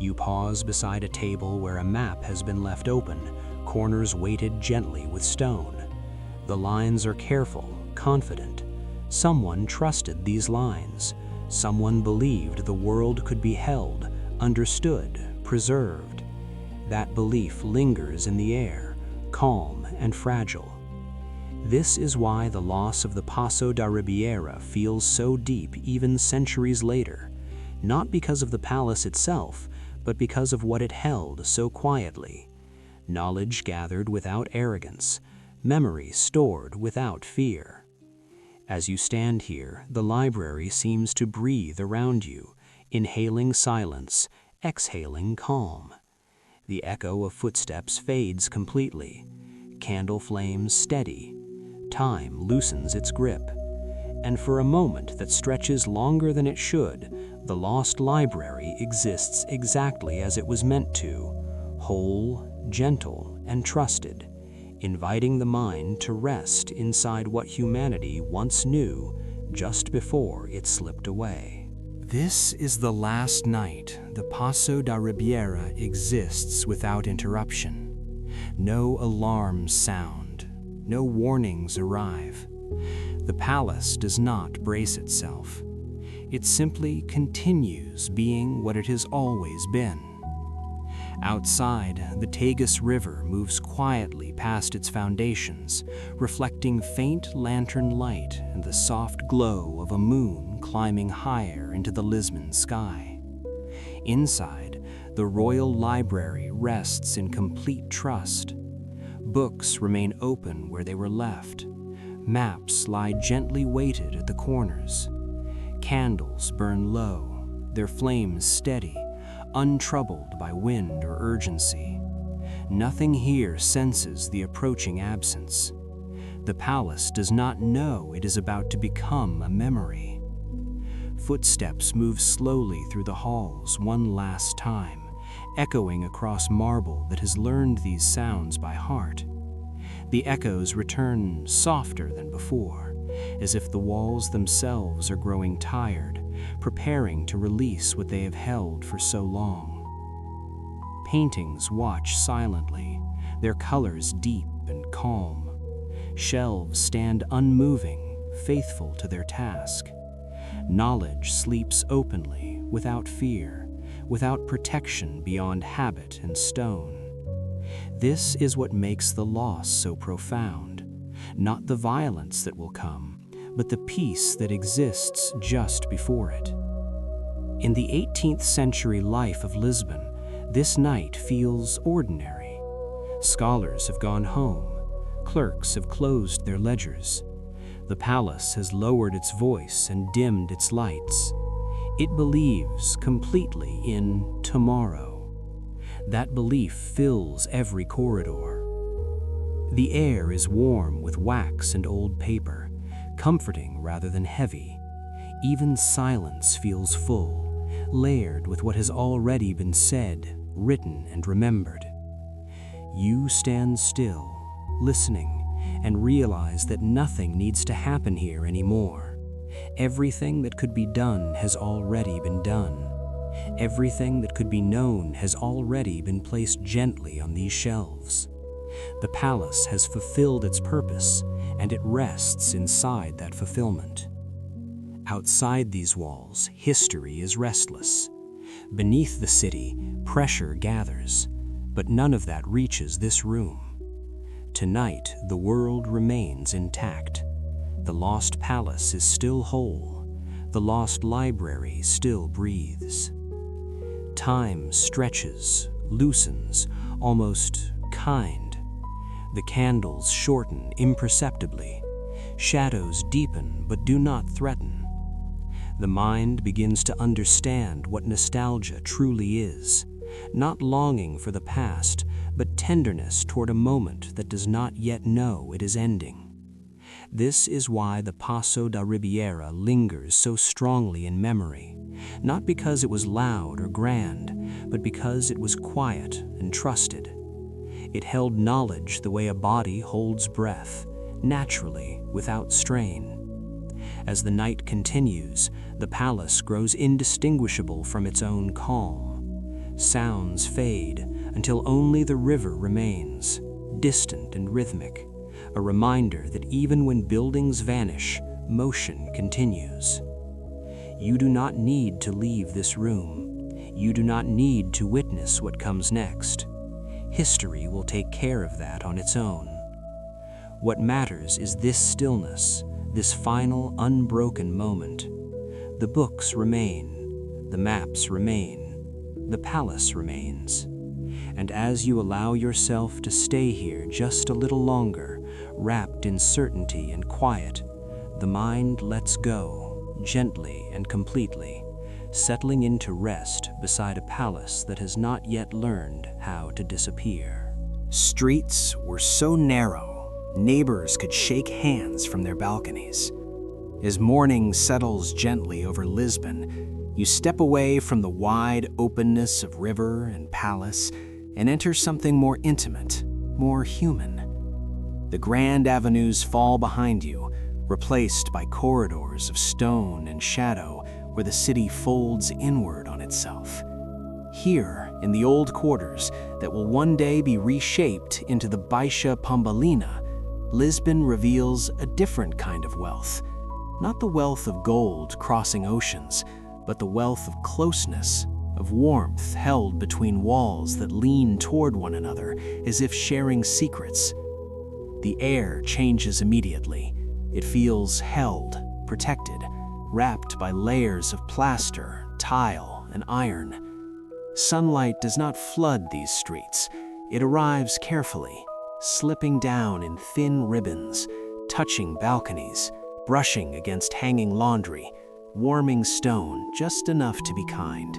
You pause beside a table where a map has been left open, corners weighted gently with stone. The lines are careful, confident. Someone trusted these lines. Someone believed the world could be held, understood, preserved. That belief lingers in the air, calm and fragile. This is why the loss of the Paço da Ribeira feels so deep even centuries later, not because of the palace itself, but because of what it held so quietly. Knowledge gathered without arrogance, memory stored without fear. As you stand here, the library seems to breathe around you, inhaling silence, exhaling calm. The echo of footsteps fades completely. Candle flames steady. Time loosens its grip. And for a moment that stretches longer than it should, the lost library exists exactly as it was meant to, whole, gentle, and trusted, inviting the mind to rest inside what humanity once knew just before it slipped away. This is the last night the Paço da Ribeira exists without interruption. No alarms sound, no warnings arrive. The palace does not brace itself. It simply continues being what it has always been. Outside, the Tagus River moves quietly past its foundations, reflecting faint lantern light and the soft glow of a moon climbing higher into the Lisbon sky. Inside, the royal library rests in complete trust. Books remain open where they were left. Maps lie gently weighted at the corners. Candles burn low, their flames steady, untroubled by wind or urgency. Nothing here senses the approaching absence. The palace does not know it is about to become a memory. Footsteps move slowly through the halls one last time, echoing across marble that has learned these sounds by heart. The echoes return softer than before, as if the walls themselves are growing tired, preparing to release what they have held for so long. Paintings watch silently, their colors deep and calm. Shelves stand unmoving, faithful to their task. Knowledge sleeps openly, without fear, without protection beyond habit and stone. This is what makes the loss so profound, not the violence that will come, but the peace that exists just before it. In the 18th century life of Lisbon, this night feels ordinary. Scholars have gone home, clerks have closed their ledgers. The palace has lowered its voice and dimmed its lights. It believes completely in tomorrow. That belief fills every corridor. The air is warm with wax and old paper, comforting rather than heavy. Even silence feels full, layered with what has already been said, written, and remembered. You stand still, listening, and realize that nothing needs to happen here anymore. Everything that could be done has already been done. Everything that could be known has already been placed gently on these shelves. The palace has fulfilled its purpose, and it rests inside that fulfillment. Outside these walls, history is restless. Beneath the city, pressure gathers, but none of that reaches this room. Tonight, the world remains intact. The lost palace is still whole. The lost library still breathes. Time stretches, loosens, almost kind. The candles shorten imperceptibly. Shadows deepen but do not threaten. The mind begins to understand what nostalgia truly is, not longing for the past, but tenderness toward a moment that does not yet know it is ending. This is why the Paço da Ribeira lingers so strongly in memory, not because it was loud or grand, but because it was quiet and trusted. It held knowledge the way a body holds breath, naturally, without strain. As the night continues, the palace grows indistinguishable from its own calm. Sounds fade until only the river remains, distant and rhythmic, a reminder that even when buildings vanish, motion continues. You do not need to leave this room. You do not need to witness what comes next. History will take care of that on its own. What matters is this stillness, this final, unbroken moment. The books remain, the maps remain, the palace remains. And as you allow yourself to stay here just a little longer, wrapped in certainty and quiet, the mind lets go, gently and completely, settling into rest beside a palace that has not yet learned how to disappear. Streets were so narrow, neighbors could shake hands from their balconies. As morning settles gently over Lisbon, you step away from the wide openness of river and palace and enter something more intimate, more human. The grand avenues fall behind you, replaced by corridors of stone and shadow where the city folds inward on itself. Here, in the old quarters that will one day be reshaped into the Baixa Pombalina, Lisbon reveals a different kind of wealth. Not the wealth of gold crossing oceans, but the wealth of closeness, of warmth held between walls that lean toward one another as if sharing secrets. The air changes immediately. It feels held, protected, wrapped by layers of plaster, tile, and iron. Sunlight does not flood these streets. It arrives carefully, slipping down in thin ribbons, touching balconies, brushing against hanging laundry, warming stone just enough to be kind.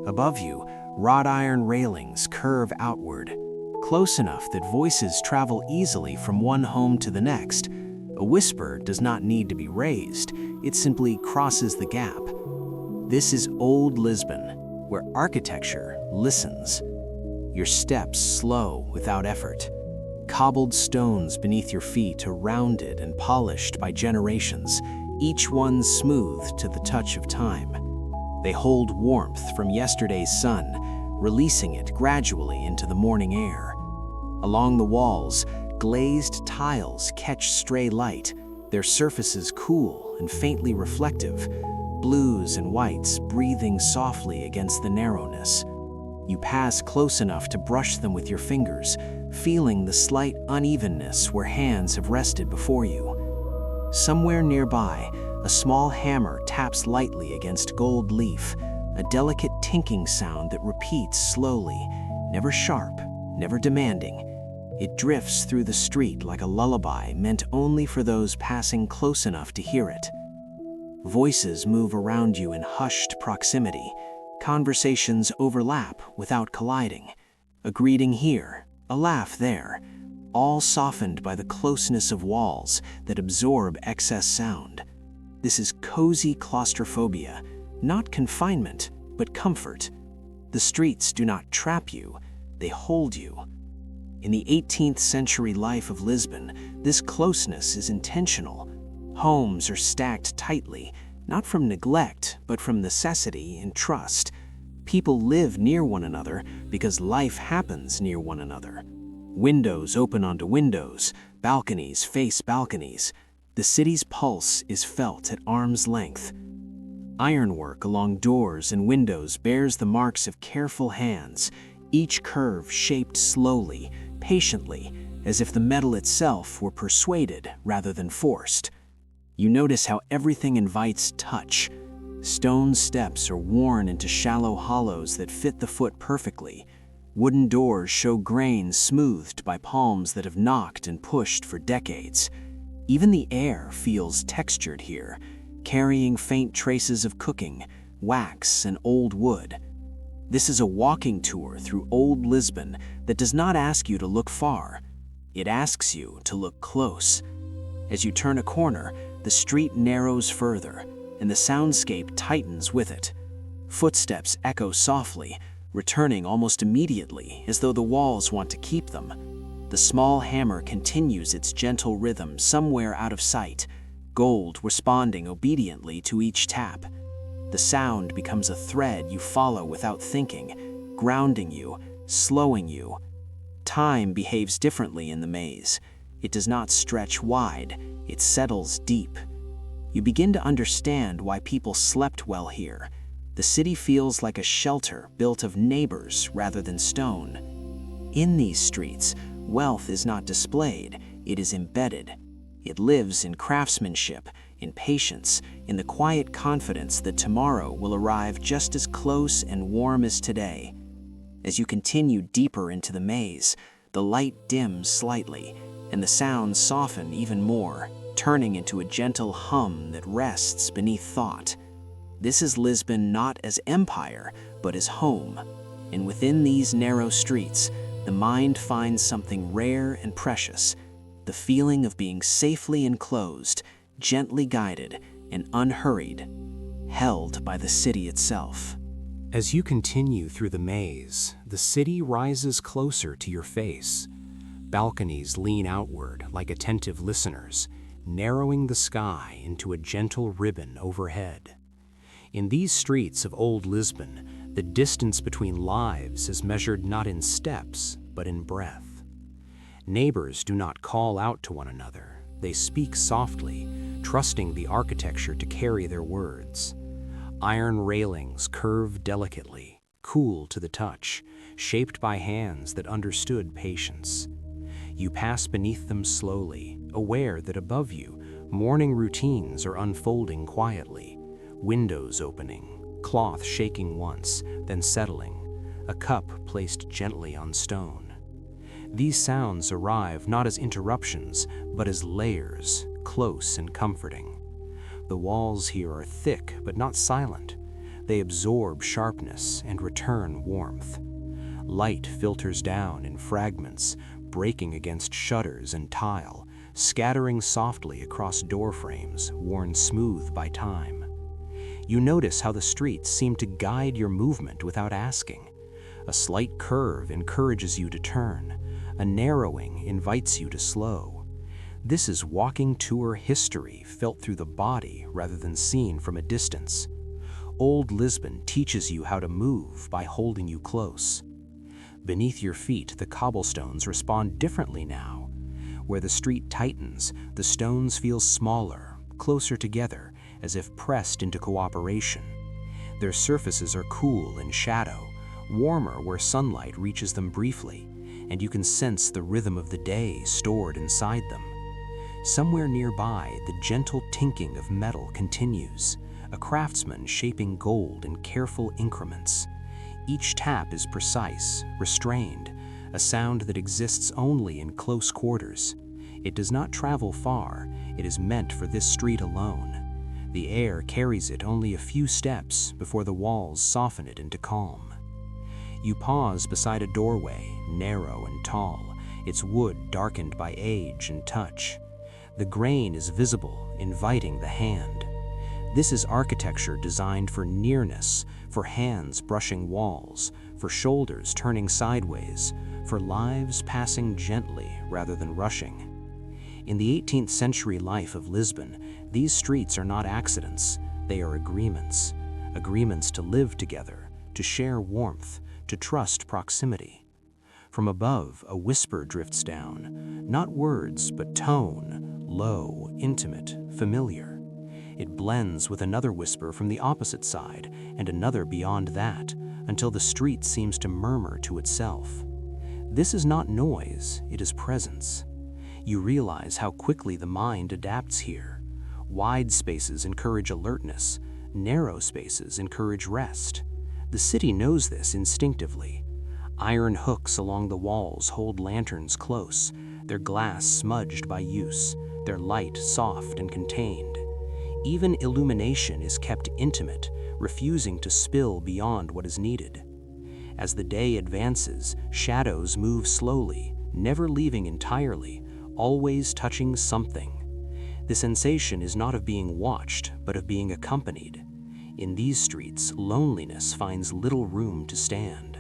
Above you, wrought iron railings curve outward, close enough that voices travel easily from one home to the next. A whisper does not need to be raised, it simply crosses the gap. This is old Lisbon, where architecture listens. Your steps slow without effort. Cobbled stones beneath your feet are rounded and polished by generations, each one smooth to the touch of time. They hold warmth from yesterday's sun, releasing it gradually into the morning air. Along the walls, glazed tiles catch stray light, their surfaces cool and faintly reflective, blues and whites breathing softly against the narrowness. You pass close enough to brush them with your fingers, feeling the slight unevenness where hands have rested before you. Somewhere nearby, a small hammer taps lightly against gold leaf, a delicate tinking sound that repeats slowly, never sharp, never demanding. It drifts through the street like a lullaby meant only for those passing close enough to hear it. Voices move around you in hushed proximity. Conversations overlap without colliding. A greeting here, a laugh there, all softened by the closeness of walls that absorb excess sound. This is cozy claustrophobia, not confinement, but comfort. The streets do not trap you, they hold you. In the 18th century life of Lisbon, this closeness is intentional. Homes are stacked tightly, not from neglect, but from necessity and trust. People live near one another because life happens near one another. Windows open onto windows, balconies face balconies. The city's pulse is felt at arm's length. Ironwork along doors and windows bears the marks of careful hands, each curve shaped slowly, patiently, as if the metal itself were persuaded rather than forced. You notice how everything invites touch. Stone steps are worn into shallow hollows that fit the foot perfectly. Wooden doors show grain smoothed by palms that have knocked and pushed for decades. Even the air feels textured here. carrying faint traces of cooking, wax, and old wood. This is a walking tour through old Lisbon that does not ask you to look far. It asks you to look close. As you turn a corner, the street narrows further, and the soundscape tightens with it. Footsteps echo softly, returning almost immediately as though the walls want to keep them. The small hammer continues its gentle rhythm somewhere out of sight, gold responding obediently to each tap. The sound becomes a thread you follow without thinking, grounding you, slowing you. Time behaves differently in the maze. It does not stretch wide, it settles deep. You begin to understand why people slept well here. The city feels like a shelter built of neighbors rather than stone. In these streets, wealth is not displayed, it is embedded. It lives in craftsmanship, in patience, in the quiet confidence that tomorrow will arrive just as close and warm as today. As you continue deeper into the maze, the light dims slightly, and the sounds soften even more, turning into a gentle hum that rests beneath thought. This is Lisbon not as empire, but as home. And within these narrow streets, the mind finds something rare and precious, the feeling of being safely enclosed, gently guided, and unhurried, held by the city itself. As you continue through the maze, the city rises closer to your face. Balconies lean outward like attentive listeners, narrowing the sky into a gentle ribbon overhead. In these streets of old Lisbon, the distance between lives is measured not in steps, but in breath. Neighbors do not call out to one another. They speak softly, trusting the architecture to carry their words. Iron railings curve delicately, cool to the touch, shaped by hands that understood patience. You pass beneath them slowly, aware that above you, morning routines are unfolding quietly. Windows opening, cloth shaking once, then settling, a cup placed gently on stone. These sounds arrive not as interruptions, but as layers, close and comforting. The walls here are thick but not silent. They absorb sharpness and return warmth. Light filters down in fragments, breaking against shutters and tile, scattering softly across door frames worn smooth by time. You notice how the streets seem to guide your movement without asking. A slight curve encourages you to turn. A narrowing invites you to slow. This is walking tour history felt through the body rather than seen from a distance. Old Lisbon teaches you how to move by holding you close. Beneath your feet, the cobblestones respond differently now. Where the street tightens, the stones feel smaller, closer together, as if pressed into cooperation. Their surfaces are cool in shadow, warmer where sunlight reaches them briefly, and you can sense the rhythm of the day stored inside them. Somewhere nearby, the gentle tinking of metal continues, a craftsman shaping gold in careful increments. Each tap is precise, restrained, a sound that exists only in close quarters. It does not travel far, it is meant for this street alone. The air carries it only a few steps before the walls soften it into calm. You pause beside a doorway, narrow and tall, its wood darkened by age and touch. The grain is visible, inviting the hand. This is architecture designed for nearness, for hands brushing walls, for shoulders turning sideways, for lives passing gently rather than rushing. In the 18th century life of Lisbon, these streets are not accidents, they are agreements. Agreements to live together, to share warmth, to trust proximity. From above, a whisper drifts down, not words, but tone, low, intimate, familiar. It blends with another whisper from the opposite side, and another beyond that, until the street seems to murmur to itself. This is not noise, it is presence. You realize how quickly the mind adapts here. Wide spaces encourage alertness, narrow spaces encourage rest. The city knows this instinctively. Iron hooks along the walls hold lanterns close, their glass smudged by use, their light soft and contained. Even illumination is kept intimate, refusing to spill beyond what is needed. As the day advances, shadows move slowly, never leaving entirely, always touching something. The sensation is not of being watched, but of being accompanied. In these streets, loneliness finds little room to stand.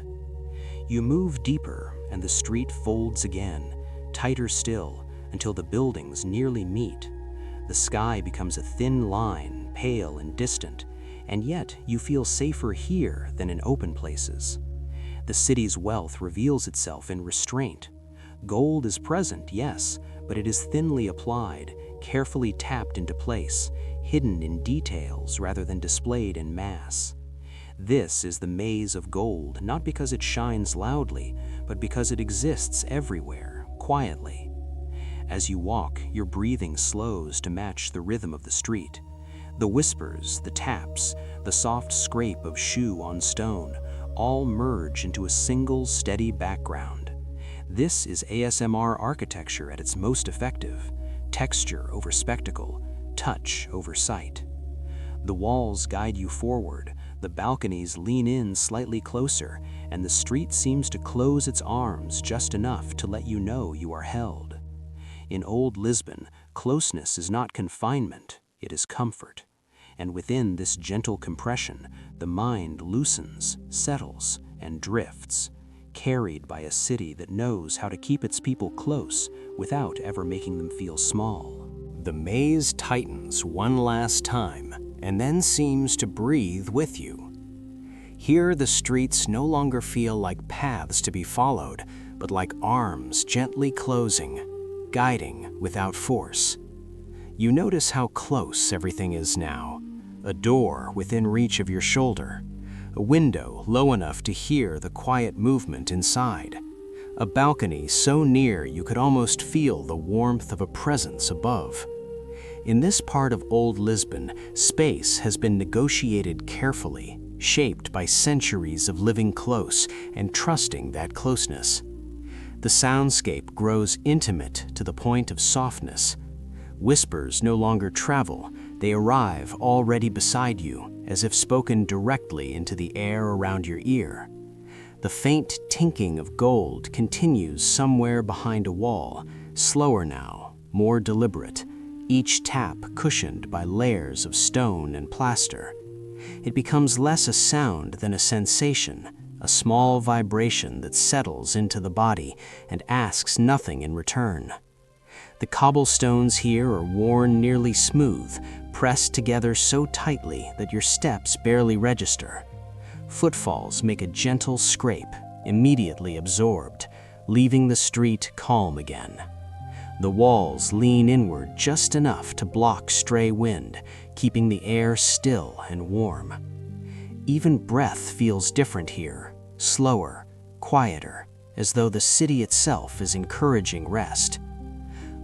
You move deeper, and the street folds again, tighter still, until the buildings nearly meet. The sky becomes a thin line, pale and distant, and yet you feel safer here than in open places. The city's wealth reveals itself in restraint. Gold is present, yes, but it is thinly applied, carefully tapped into place, hidden in details rather than displayed in mass. This is the maze of gold, not because it shines loudly, but because it exists everywhere, quietly. As you walk, your breathing slows to match the rhythm of the street. The whispers, the taps, the soft scrape of shoe on stone, all merge into a single steady background. This is ASMR architecture at its most effective: texture over spectacle, touch over sight. The walls guide you forward, the balconies lean in slightly closer, and the street seems to close its arms just enough to let you know you are held. In old Lisbon, closeness is not confinement, it is comfort. And within this gentle compression, the mind loosens, settles, and drifts, carried by a city that knows how to keep its people close without ever making them feel small. The maze tightens one last time and then seems to breathe with you. Here the streets no longer feel like paths to be followed, but like arms gently closing, guiding without force. You notice how close everything is now. A door within reach of your shoulder, a window low enough to hear the quiet movement inside, a balcony so near you could almost feel the warmth of a presence above. In this part of old Lisbon, space has been negotiated carefully, shaped by centuries of living close and trusting that closeness. The soundscape grows intimate to the point of softness. Whispers no longer travel, they arrive already beside you, as if spoken directly into the air around your ear. The faint tinking of gold continues somewhere behind a wall, slower now, more deliberate, each tap cushioned by layers of stone and plaster. It becomes less a sound than a sensation, a small vibration that settles into the body and asks nothing in return. The cobblestones here are worn nearly smooth, pressed together so tightly that your steps barely register. Footfalls make a gentle scrape, immediately absorbed, leaving the street calm again. The walls lean inward just enough to block stray wind, keeping the air still and warm. Even breath feels different here, slower, quieter, as though the city itself is encouraging rest.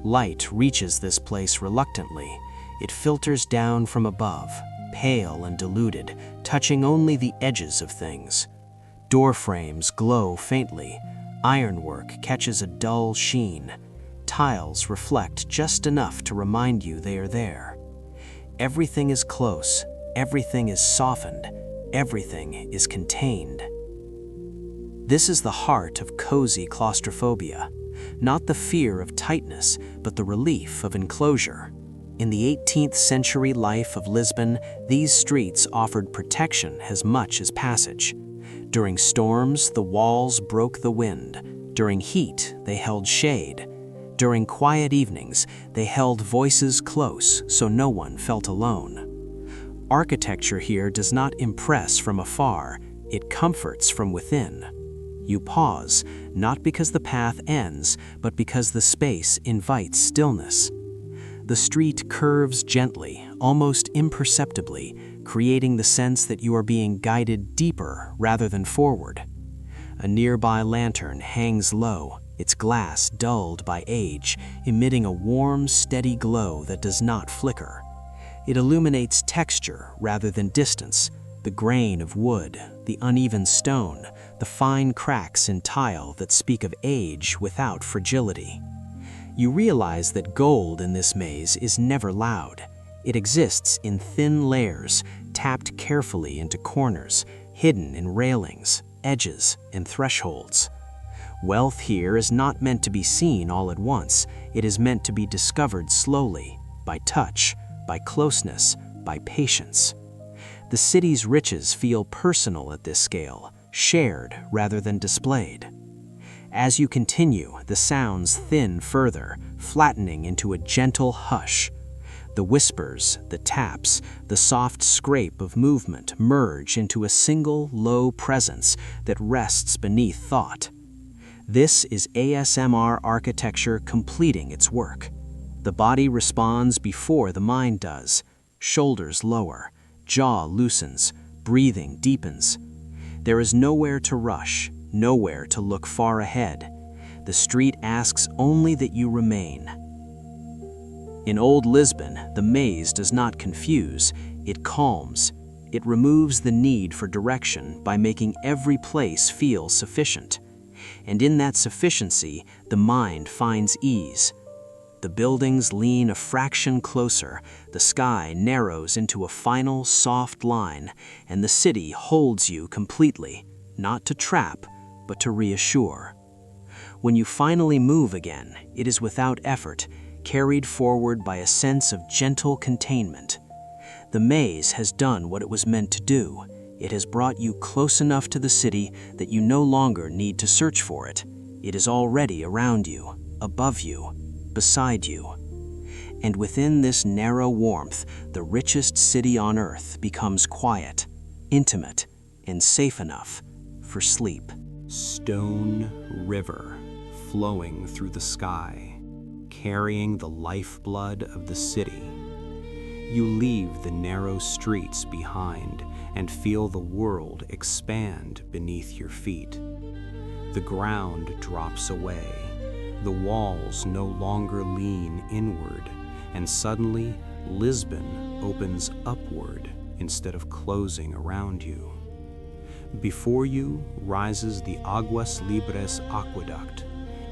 Light reaches this place reluctantly. It filters down from above, pale and diluted, touching only the edges of things. Door frames glow faintly. Ironwork catches a dull sheen. Tiles reflect just enough to remind you they are there. Everything is close, everything is softened, everything is contained. This is the heart of cozy claustrophobia. Not the fear of tightness, but the relief of enclosure. In the 18th century life of Lisbon, these streets offered protection as much as passage. During storms, the walls broke the wind. During heat, they held shade. During quiet evenings, they held voices close so no one felt alone. Architecture here does not impress from afar, it comforts from within. You pause, not because the path ends, but because the space invites stillness. The street curves gently, almost imperceptibly, creating the sense that you are being guided deeper rather than forward. A nearby lantern hangs low, its glass dulled by age, emitting a warm, steady glow that does not flicker. It illuminates texture rather than distance, the grain of wood, the uneven stone, the fine cracks in tile that speak of age without fragility. You realize that gold in this maze is never loud. It exists in thin layers, tapped carefully into corners, hidden in railings, edges, and thresholds. Wealth here is not meant to be seen all at once. It is meant to be discovered slowly, by touch, by closeness, by patience. The city's riches feel personal at this scale, shared rather than displayed. As you continue, the sounds thin further, flattening into a gentle hush. The whispers, the taps, the soft scrape of movement merge into a single, low presence that rests beneath thought. This is ASMR architecture completing its work. The body responds before the mind does. Shoulders lower, jaw loosens, breathing deepens. There is nowhere to rush, nowhere to look far ahead. The street asks only that you remain. In old Lisbon, the maze does not confuse, it calms. It removes the need for direction by making every place feel sufficient. And in that sufficiency, the mind finds ease. The buildings lean a fraction closer, the sky narrows into a final soft line, and the city holds you completely, not to trap, but to reassure. When you finally move again, it is without effort, carried forward by a sense of gentle containment. The maze has done what it was meant to do. It has brought you close enough to the city that you no longer need to search for it. It is already around you, above you, beside you. And within this narrow warmth, the richest city on earth becomes quiet, intimate, and safe enough for sleep. Stone River, flowing through the sky, carrying the lifeblood of the city. You leave the narrow streets behind and feel the world expand beneath your feet. The ground drops away. The walls no longer lean inward, and suddenly Lisbon opens upward instead of closing around you. Before you rises the Aguas Libres Aqueduct,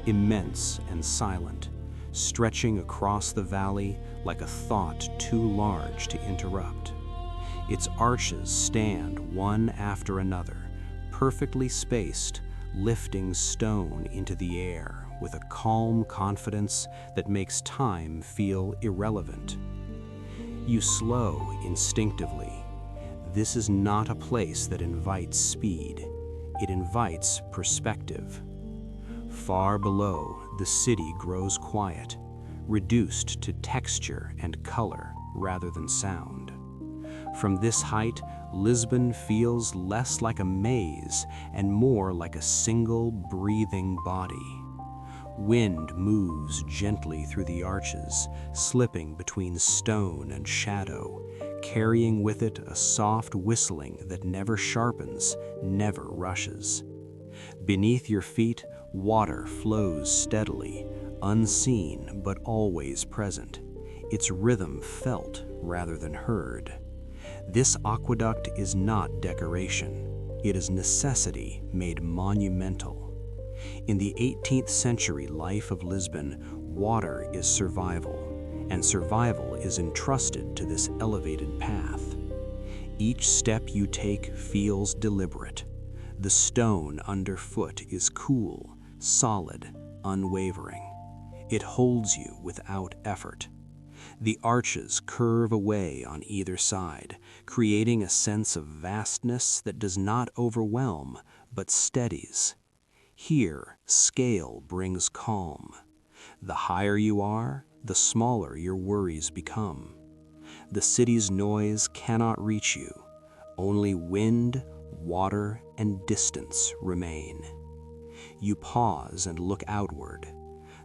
immense and silent, stretching across the valley like a thought too large to interrupt. Its arches stand one after another, perfectly spaced, lifting stone into the air with a calm confidence that makes time feel irrelevant. You slow instinctively. This is not a place that invites speed. It invites perspective. Far below, the city grows quiet, reduced to texture and color rather than sound. From this height, Lisbon feels less like a maze and more like a single breathing body. Wind moves gently through the arches, slipping between stone and shadow, carrying with it a soft whistling that never sharpens, never rushes. Beneath your feet, water flows steadily, unseen but always present, its rhythm felt rather than heard. This aqueduct is not decoration. It is necessity made monumental. In the 18th century life of Lisbon, water is survival, and survival is entrusted to this elevated path. Each step you take feels deliberate. The stone underfoot is cool, solid, unwavering. It holds you without effort. The arches curve away on either side, creating a sense of vastness that does not overwhelm, but steadies. Here, scale brings calm. The higher you are, the smaller your worries become. The city's noise cannot reach you. Only wind, water, and distance remain. You pause and look outward.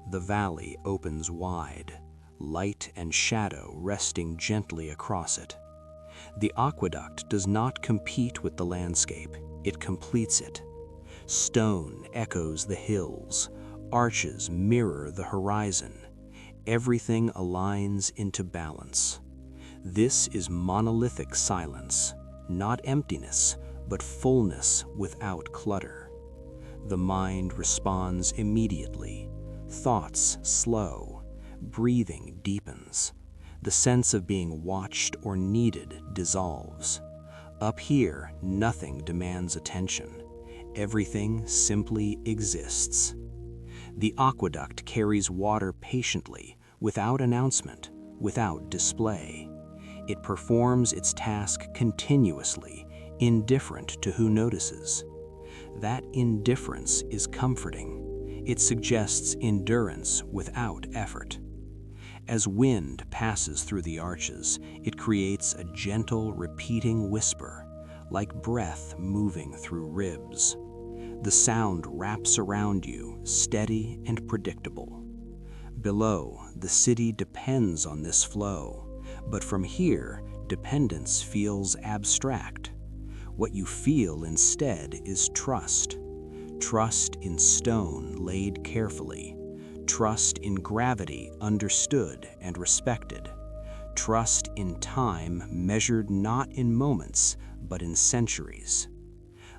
The valley opens wide, light and shadow resting gently across it. The aqueduct does not compete with the landscape, it completes it. Stone echoes the hills, arches mirror the horizon. Everything aligns into balance. This is monolithic silence, not emptiness, but fullness without clutter. The mind responds immediately. Thoughts slow. Breathing deepens. The sense of being watched or needed dissolves. Up here, nothing demands attention. Everything simply exists. The aqueduct carries water patiently, without announcement, without display. It performs its task continuously, indifferent to who notices. That indifference is comforting. It suggests endurance without effort. As wind passes through the arches, it creates a gentle, repeating whisper, like breath moving through ribs. The sound wraps around you, steady and predictable. Below, the city depends on this flow, but from here, dependence feels abstract. What you feel instead is trust. Trust in stone laid carefully. Trust in gravity understood and respected. Trust in time measured not in moments, but in centuries.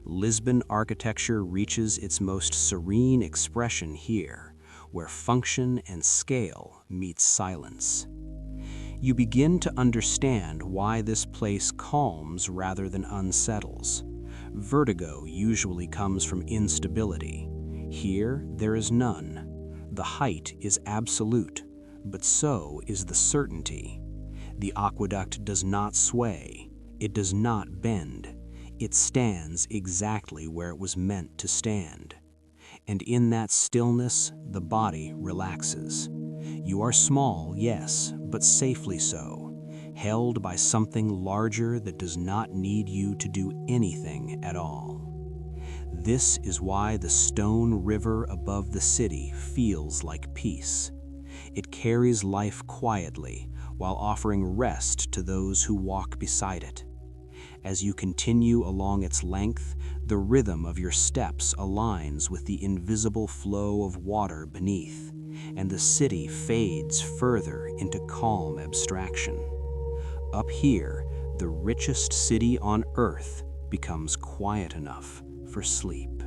Lisbon architecture reaches its most serene expression here, where function and scale meet silence. You begin to understand why this place calms rather than unsettles. Vertigo usually comes from instability. Here, there is none. The height is absolute, but so is the certainty. The aqueduct does not sway. It does not bend. It stands exactly where it was meant to stand. And in that stillness, the body relaxes. You are small, yes, but safely so, held by something larger that does not need you to do anything at all. This is why the stone river above the city feels like peace. It carries life quietly while offering rest to those who walk beside it. As you continue along its length, the rhythm of your steps aligns with the invisible flow of water beneath, and the city fades further into calm abstraction. Up here, the richest city on earth becomes quiet enough for sleep.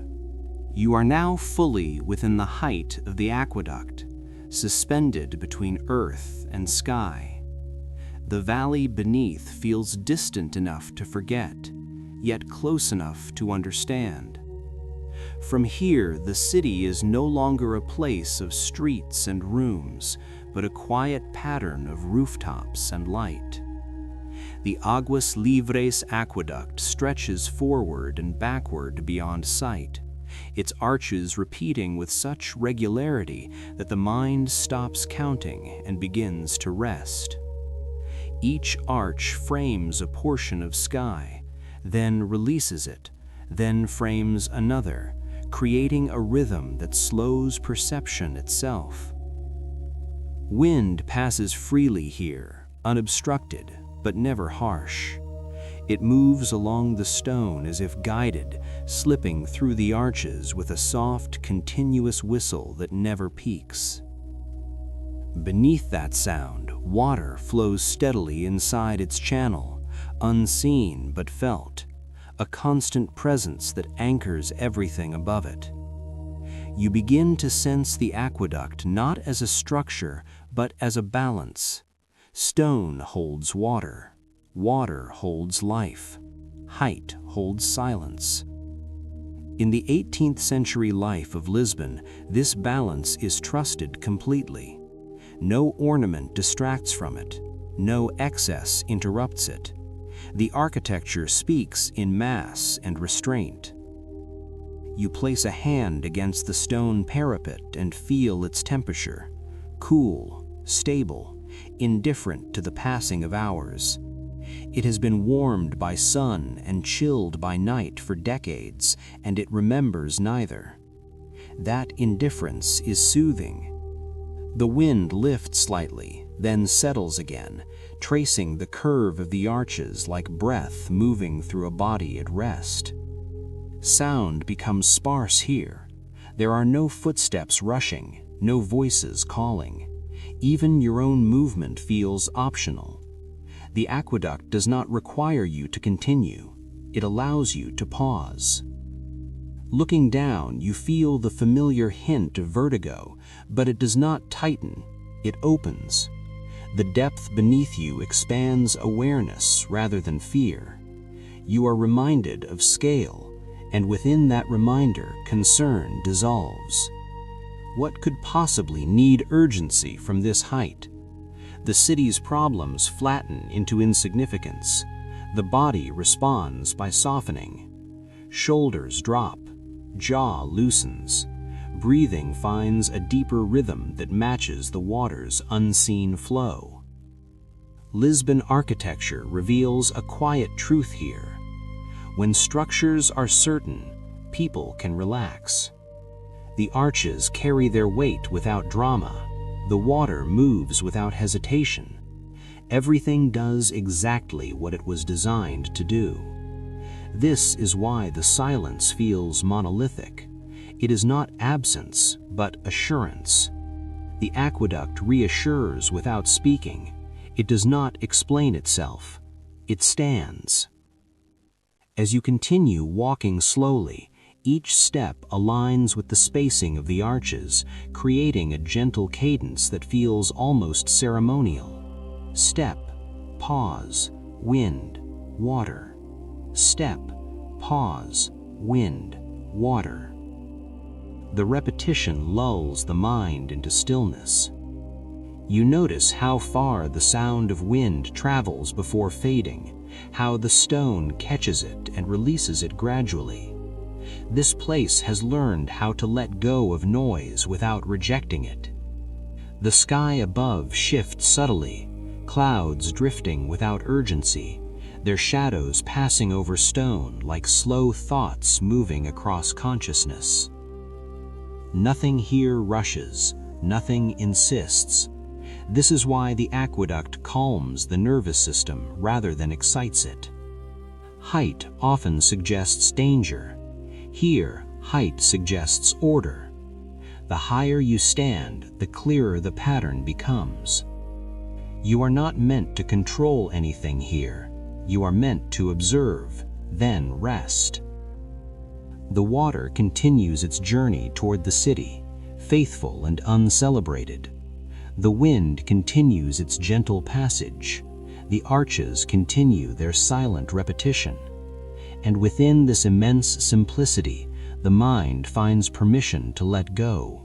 You are now fully within the height of the aqueduct, suspended between earth and sky. The valley beneath feels distant enough to forget, yet close enough to understand. From here, the city is no longer a place of streets and rooms, but a quiet pattern of rooftops and light. The Aguas Libres aqueduct stretches forward and backward beyond sight, its arches repeating with such regularity that the mind stops counting and begins to rest. Each arch frames a portion of sky, then releases it, then frames another, creating a rhythm that slows perception itself. Wind passes freely here, unobstructed, but never harsh. It moves along the stone as if guided, slipping through the arches with a soft, continuous whistle that never peaks. Beneath that sound, water flows steadily inside its channel, unseen but felt, a constant presence that anchors everything above it. You begin to sense the aqueduct not as a structure, but as a balance. Stone holds water. Water holds life. Height holds silence. In the 18th century life of Lisbon, this balance is trusted completely. No ornament distracts from it. No excess interrupts it. The architecture speaks in mass and restraint. You place a hand against the stone parapet and feel its temperature, cool, stable, indifferent to the passing of hours. It has been warmed by sun and chilled by night for decades, and it remembers neither. That indifference is soothing. The wind lifts slightly, then settles again, tracing the curve of the arches like breath moving through a body at rest. Sound becomes sparse here. There are no footsteps rushing, no voices calling. Even your own movement feels optional. The aqueduct does not require you to continue. It allows you to pause. Looking down, you feel the familiar hint of vertigo, but it does not tighten. It opens. The depth beneath you expands awareness rather than fear. You are reminded of scale, and within that reminder, concern dissolves. What could possibly need urgency from this height? The city's problems flatten into insignificance. The body responds by softening. Shoulders drop, jaw loosens. Breathing finds a deeper rhythm that matches the water's unseen flow. Lisbon architecture reveals a quiet truth here. When structures are certain, people can relax. The arches carry their weight without drama. The water moves without hesitation. Everything does exactly what it was designed to do. This is why the silence feels monolithic. It is not absence, but assurance. The aqueduct reassures without speaking. It does not explain itself. It stands. As you continue walking slowly, each step aligns with the spacing of the arches, creating a gentle cadence that feels almost ceremonial. Step, pause, wind, water. Step, pause, wind, water. The repetition lulls the mind into stillness. You notice how far the sound of wind travels before fading, how the stone catches it and releases it gradually. This place has learned how to let go of noise without rejecting it. The sky above shifts subtly, clouds drifting without urgency, their shadows passing over stone like slow thoughts moving across consciousness. Nothing here rushes, nothing insists. This is why the aqueduct calms the nervous system rather than excites it. Height often suggests danger. Here, height suggests order. The higher you stand, the clearer the pattern becomes. You are not meant to control anything here. You are meant to observe, then rest. The water continues its journey toward the city, faithful and uncelebrated. The wind continues its gentle passage. The arches continue their silent repetition. And within this immense simplicity, the mind finds permission to let go.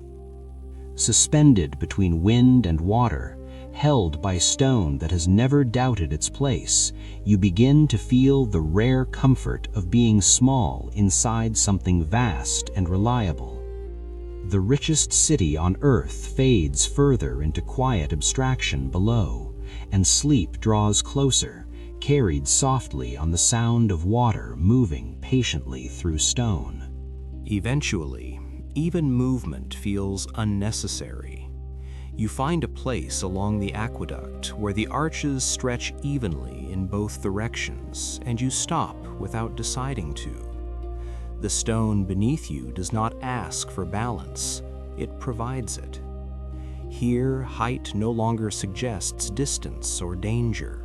Suspended between wind and water, held by stone that has never doubted its place, you begin to feel the rare comfort of being small inside something vast and reliable. The richest city on earth fades further into quiet abstraction below, and sleep draws closer, carried softly on the sound of water moving patiently through stone. Eventually, even movement feels unnecessary. You find a place along the aqueduct where the arches stretch evenly in both directions, and you stop without deciding to. The stone beneath you does not ask for balance, it provides it. Here, height no longer suggests distance or danger.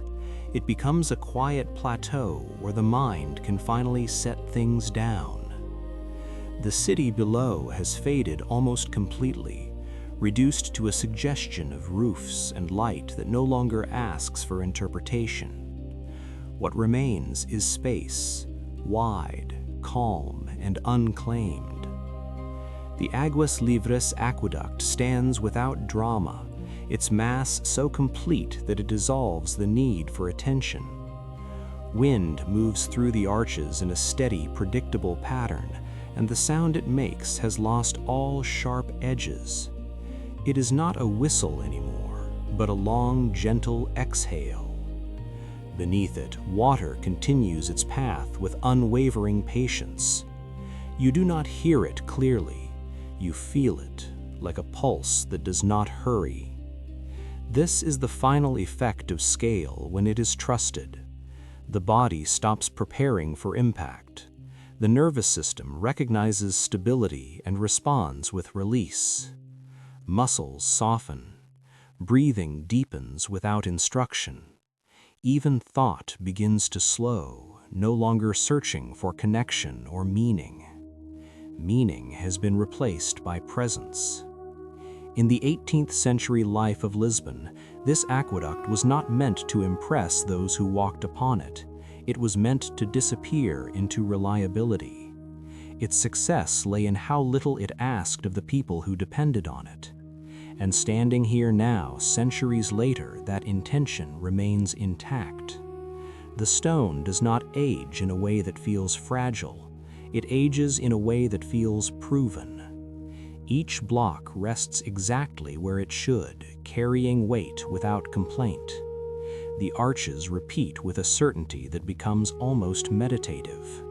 It becomes a quiet plateau where the mind can finally set things down. The city below has faded almost completely, reduced to a suggestion of roofs and light that no longer asks for interpretation. What remains is space, wide, calm, and unclaimed. The Aguas Libres aqueduct stands without drama, its mass so complete that it dissolves the need for attention. Wind moves through the arches in a steady, predictable pattern, and the sound it makes has lost all sharp edges. It is not a whistle anymore, but a long, gentle exhale. Beneath it, water continues its path with unwavering patience. You do not hear it clearly. You feel it, like a pulse that does not hurry. This is the final effect of scale when it is trusted. The body stops preparing for impact. The nervous system recognizes stability and responds with release. Muscles soften. Breathing deepens without instruction. Even thought begins to slow, no longer searching for connection or meaning. Meaning has been replaced by presence. In the 18th century life of Lisbon, This aqueduct was not meant to impress those who walked upon it. It was meant to disappear into reliability. Its success lay in how little it asked of the people who depended on it. And standing here now, centuries later, that intention remains intact. The stone does not age in a way that feels fragile. It ages in a way that feels proven. Each block rests exactly where it should, carrying weight without complaint. The arches repeat with a certainty that becomes almost meditative.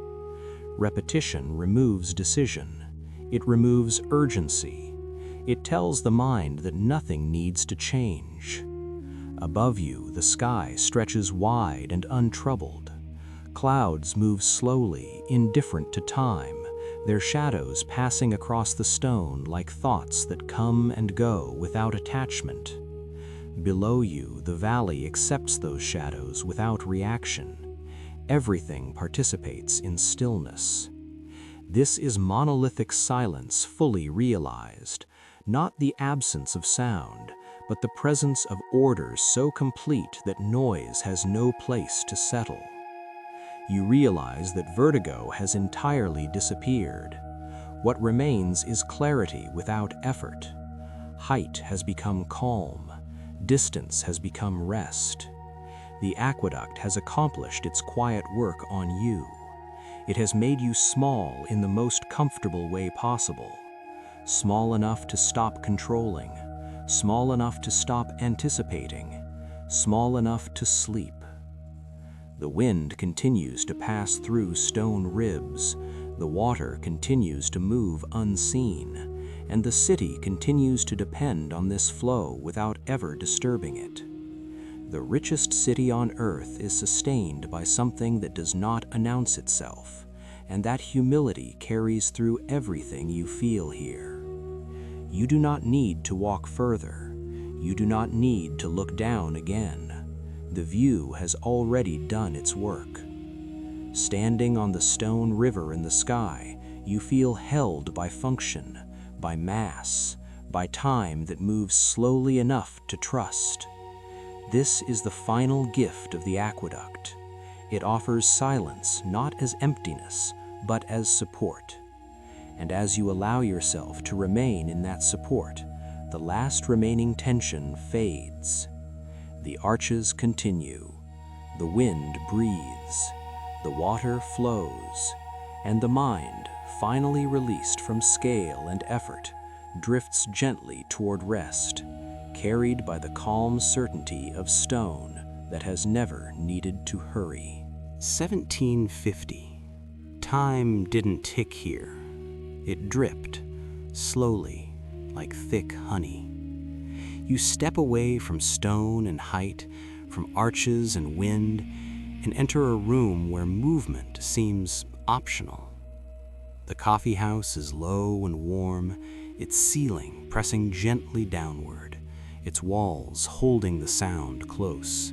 Repetition removes decision. It removes urgency. It tells the mind that nothing needs to change. Above you, the sky stretches wide and untroubled. Clouds move slowly, indifferent to time, their shadows passing across the stone like thoughts that come and go without attachment. Below you, the valley accepts those shadows without reaction. Everything participates in stillness. This is monolithic silence fully realized, not the absence of sound, but the presence of order so complete that noise has no place to settle. You realize that vertigo has entirely disappeared. What remains is clarity without effort. Height has become calm. Distance has become rest. The aqueduct has accomplished its quiet work on you. It has made you small in the most comfortable way possible. Small enough to stop controlling. Small enough to stop anticipating. Small enough to sleep. The wind continues to pass through stone ribs, the water continues to move unseen, and the city continues to depend on this flow without ever disturbing it. The richest city on earth is sustained by something that does not announce itself, and that humility carries through everything you feel here. You do not need to walk further. You do not need to look down again. The view has already done its work. Standing on the stone river in the sky, you feel held by function, by mass, by time that moves slowly enough to trust. This is the final gift of the aqueduct. It offers silence not as emptiness, but as support. And as you allow yourself to remain in that support, the last remaining tension fades. The arches continue, the wind breathes, the water flows, and the mind, finally released from scale and effort, drifts gently toward rest, carried by the calm certainty of stone that has never needed to hurry. 1750. Time didn't tick here. It dripped, slowly, like thick honey. You step away from stone and height, from arches and wind, and enter a room where movement seems optional. The coffee house is low and warm, its ceiling pressing gently downward, its walls holding the sound close.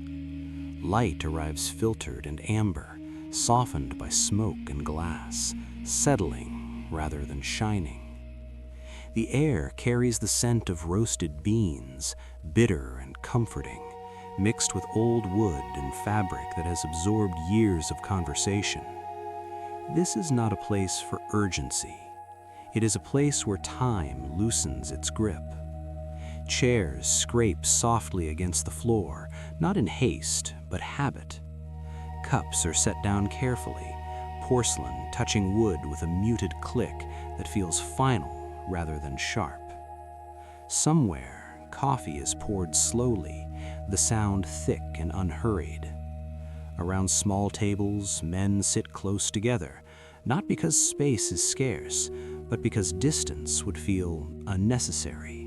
Light arrives filtered and amber, softened by smoke and glass, settling rather than shining. The air carries the scent of roasted beans, bitter and comforting, mixed with old wood and fabric that has absorbed years of conversation. This is not a place for urgency. It is a place where time loosens its grip. Chairs scrape softly against the floor, not in haste, but habit. Cups are set down carefully, porcelain touching wood with a muted click that feels final rather than sharp. Somewhere, coffee is poured slowly, the sound thick and unhurried. Around small tables, men sit close together, not because space is scarce, but because distance would feel unnecessary.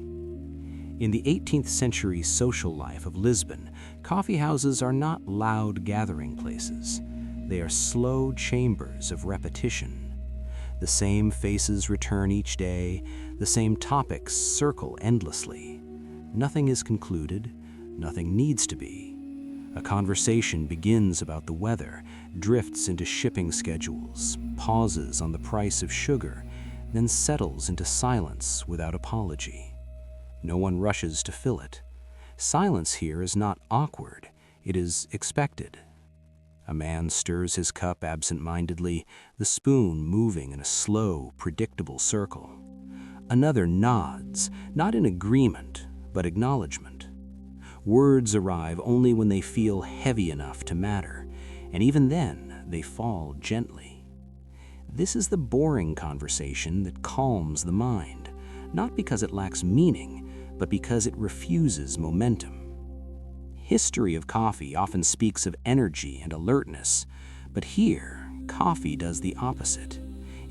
In the 18th century social life of Lisbon, coffee houses are not loud gathering places. They are slow chambers of repetition. The same faces return each day, the same topics circle endlessly. Nothing is concluded, nothing needs to be. A conversation begins about the weather, drifts into shipping schedules, pauses on the price of sugar, then settles into silence without apology. No one rushes to fill it. Silence here is not awkward, it is expected. A man stirs his cup absent-mindedly, the spoon moving in a slow, predictable circle. Another nods, not in agreement, but acknowledgement. Words arrive only when they feel heavy enough to matter, and even then they fall gently. This is the boring conversation that calms the mind, not because it lacks meaning, but because it refuses momentum. History of coffee often speaks of energy and alertness, but here, coffee does the opposite.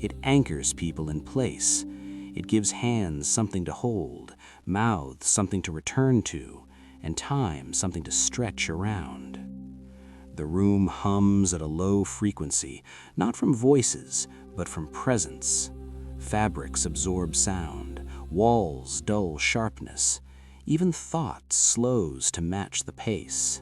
It anchors people in place. It gives hands something to hold, mouths something to return to, and time something to stretch around. The room hums at a low frequency, not from voices, but from presence. Fabrics absorb sound, walls dull sharpness, even thought slows to match the pace.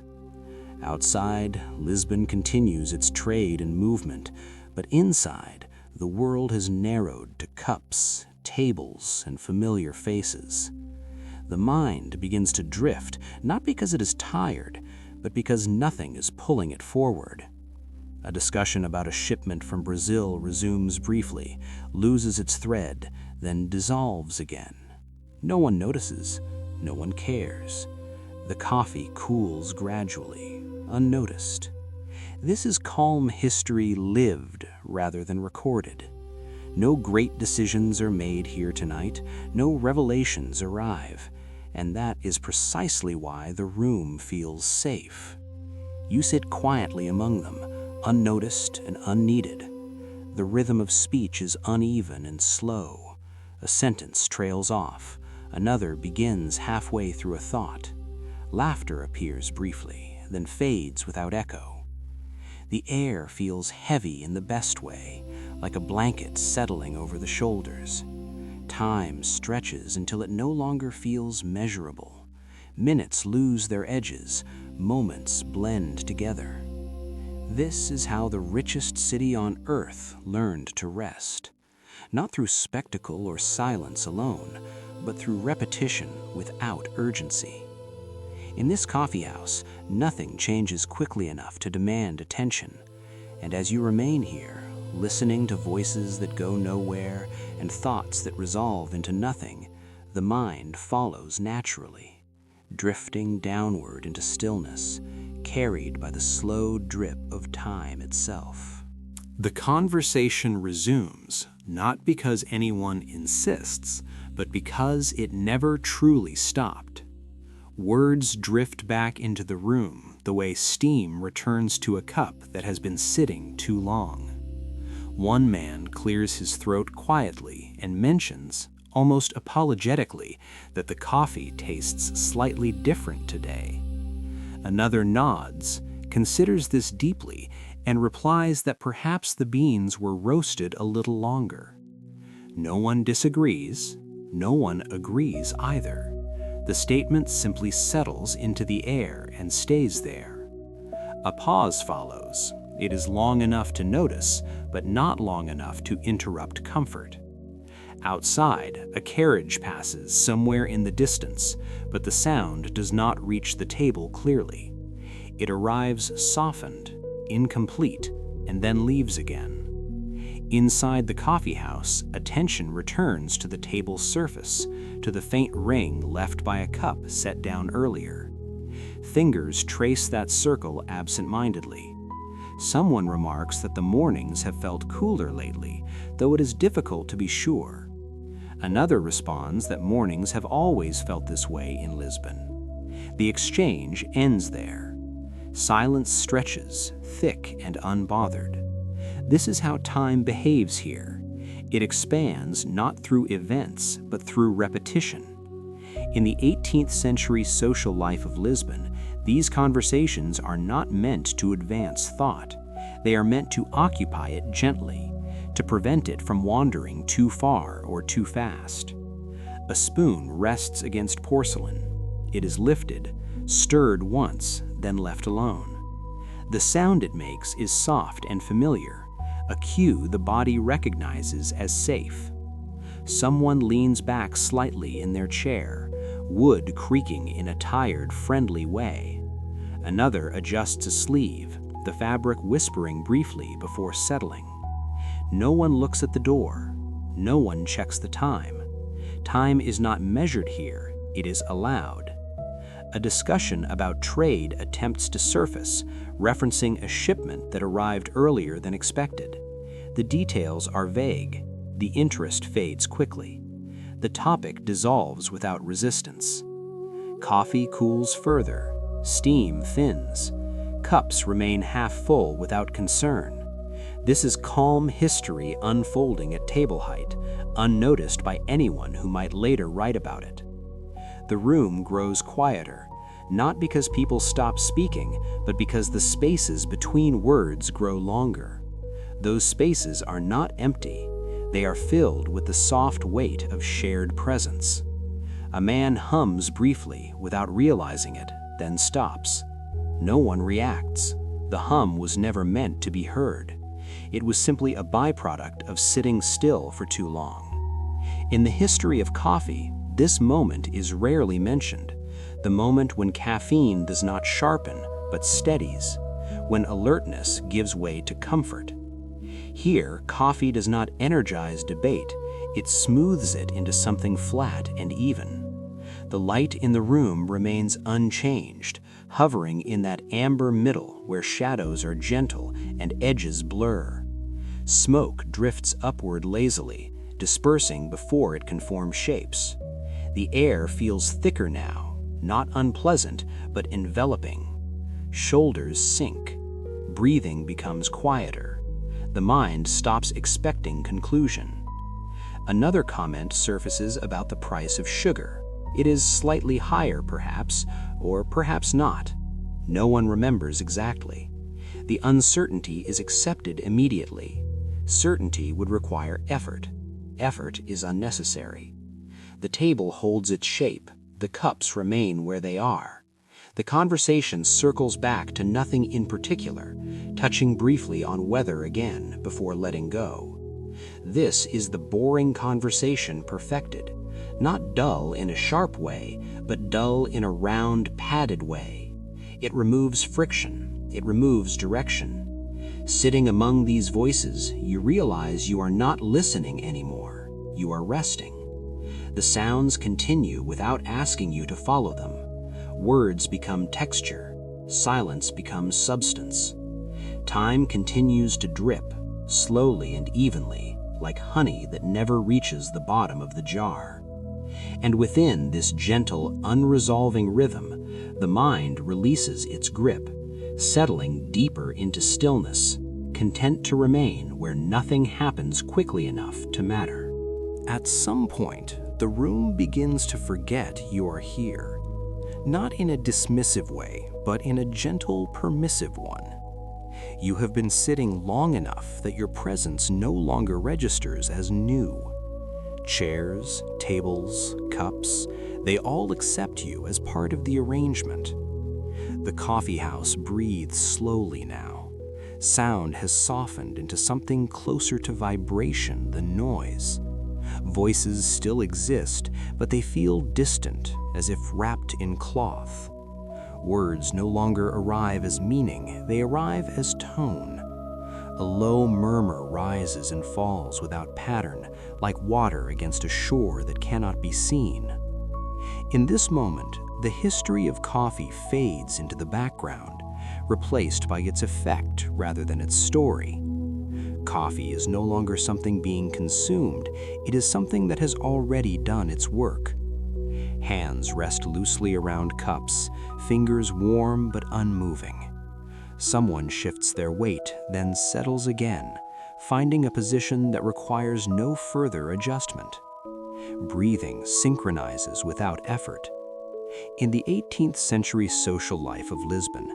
Outside, Lisbon continues its trade and movement, but inside, the world has narrowed to cups, tables, and familiar faces. The mind begins to drift, not because it is tired, but because nothing is pulling it forward. A discussion about a shipment from Brazil resumes briefly, loses its thread, then dissolves again. No one notices, no one cares. The coffee cools gradually, unnoticed. This is calm history lived rather than recorded. No great decisions are made here tonight, no revelations arrive, and that is precisely why the room feels safe. You sit quietly among them, unnoticed and unneeded. The rhythm of speech is uneven and slow. A sentence trails off, another begins halfway through a thought. Laughter appears briefly, then fades without echo. The air feels heavy in the best way, like a blanket settling over the shoulders. Time stretches until it no longer feels measurable. Minutes lose their edges, moments blend together. This is how the richest city on earth learned to rest. Not through spectacle or silence alone, but through repetition without urgency. In this coffeehouse, nothing changes quickly enough to demand attention, and as you remain here, listening to voices that go nowhere and thoughts that resolve into nothing, the mind follows naturally, drifting downward into stillness, carried by the slow drip of time itself. The conversation resumes, not because anyone insists, but because it never truly stopped. Words drift back into the room the way steam returns to a cup that has been sitting too long. One man clears his throat quietly and mentions, almost apologetically, that the coffee tastes slightly different today. Another nods, considers this deeply, and replies that perhaps the beans were roasted a little longer. No one disagrees, no one agrees either. The statement simply settles into the air and stays there. A pause follows. It is long enough to notice, but not long enough to interrupt comfort. Outside, a carriage passes somewhere in the distance, but the sound does not reach the table clearly. It arrives softened, incomplete, and then leaves again. Inside the coffeehouse, attention returns to the table's surface, to the faint ring left by a cup set down earlier. Fingers trace that circle absent-mindedly. Someone remarks that the mornings have felt cooler lately, though it is difficult to be sure. Another responds that mornings have always felt this way in Lisbon. The exchange ends there. Silence stretches, thick and unbothered. This is how time behaves here. It expands not through events, but through repetition. In the 18th century social life of Lisbon, these conversations are not meant to advance thought. They are meant to occupy it gently, to prevent it from wandering too far or too fast. A spoon rests against porcelain. It is lifted, stirred once, then left alone. The sound it makes is soft and familiar, a cue the body recognizes as safe. Someone leans back slightly in their chair, wood creaking in a tired, friendly way. Another adjusts a sleeve, the fabric whispering briefly before settling. No one looks at the door. No one checks the time. Time is not measured here, it is allowed. A discussion about trade attempts to surface, referencing a shipment that arrived earlier than expected. The details are vague. The interest fades quickly. The topic dissolves without resistance. Coffee cools further. Steam thins. Cups remain half full without concern. This is calm history unfolding at table height, unnoticed by anyone who might later write about it. The room grows quieter, not because people stop speaking, but because the spaces between words grow longer. Those spaces are not empty. They are filled with the soft weight of shared presence. A man hums briefly without realizing it, then stops. No one reacts. The hum was never meant to be heard. It was simply a byproduct of sitting still for too long. In the history of coffee, this moment is rarely mentioned, the moment when caffeine does not sharpen but steadies, when alertness gives way to comfort. Here, coffee does not energize debate, it smooths it into something flat and even. The light in the room remains unchanged, hovering in that amber middle where shadows are gentle and edges blur. Smoke drifts upward lazily, dispersing before it can form shapes. The air feels thicker now, not unpleasant, but enveloping. Shoulders sink. Breathing becomes quieter. The mind stops expecting conclusion. Another comment surfaces about the price of sugar. It is slightly higher, perhaps, or perhaps not. No one remembers exactly. The uncertainty is accepted immediately. Certainty would require effort. Effort is unnecessary. The table holds its shape. The cups remain where they are. The conversation circles back to nothing in particular, touching briefly on weather again before letting go. This is the boring conversation perfected, not dull in a sharp way, but dull in a round, padded way. It removes friction. It removes direction. Sitting among these voices, you realize you are not listening anymore. You are resting. The sounds continue without asking you to follow them. Words become texture. Silence becomes substance. Time continues to drip, slowly and evenly, like honey that never reaches the bottom of the jar. And within this gentle, unresolving rhythm, the mind releases its grip, settling deeper into stillness, content to remain where nothing happens quickly enough to matter. At some point, the room begins to forget you are here. Not in a dismissive way, but in a gentle, permissive one. You have been sitting long enough that your presence no longer registers as new. Chairs, tables, cups, they all accept you as part of the arrangement. The coffee house breathes slowly now. Sound has softened into something closer to vibration than noise. Voices still exist, but they feel distant, as if wrapped in cloth. Words no longer arrive as meaning, they arrive as tone. A low murmur rises and falls without pattern, like water against a shore that cannot be seen. In this moment, the history of coffee fades into the background, replaced by its effect rather than its story. Coffee is no longer something being consumed, it is something that has already done its work. Hands rest loosely around cups, fingers warm but unmoving. Someone shifts their weight, then settles again, finding a position that requires no further adjustment. Breathing synchronizes without effort. In the 18th century social life of Lisbon,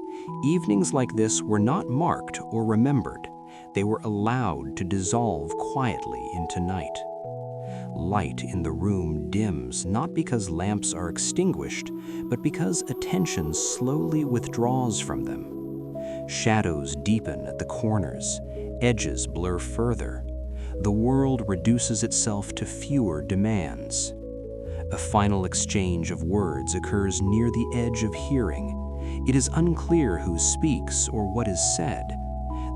evenings like this were not marked or remembered. They were allowed to dissolve quietly into night. Light in the room dims not because lamps are extinguished, but because attention slowly withdraws from them. Shadows deepen at the corners, edges blur further. The world reduces itself to fewer demands. A final exchange of words occurs near the edge of hearing. It is unclear who speaks or what is said.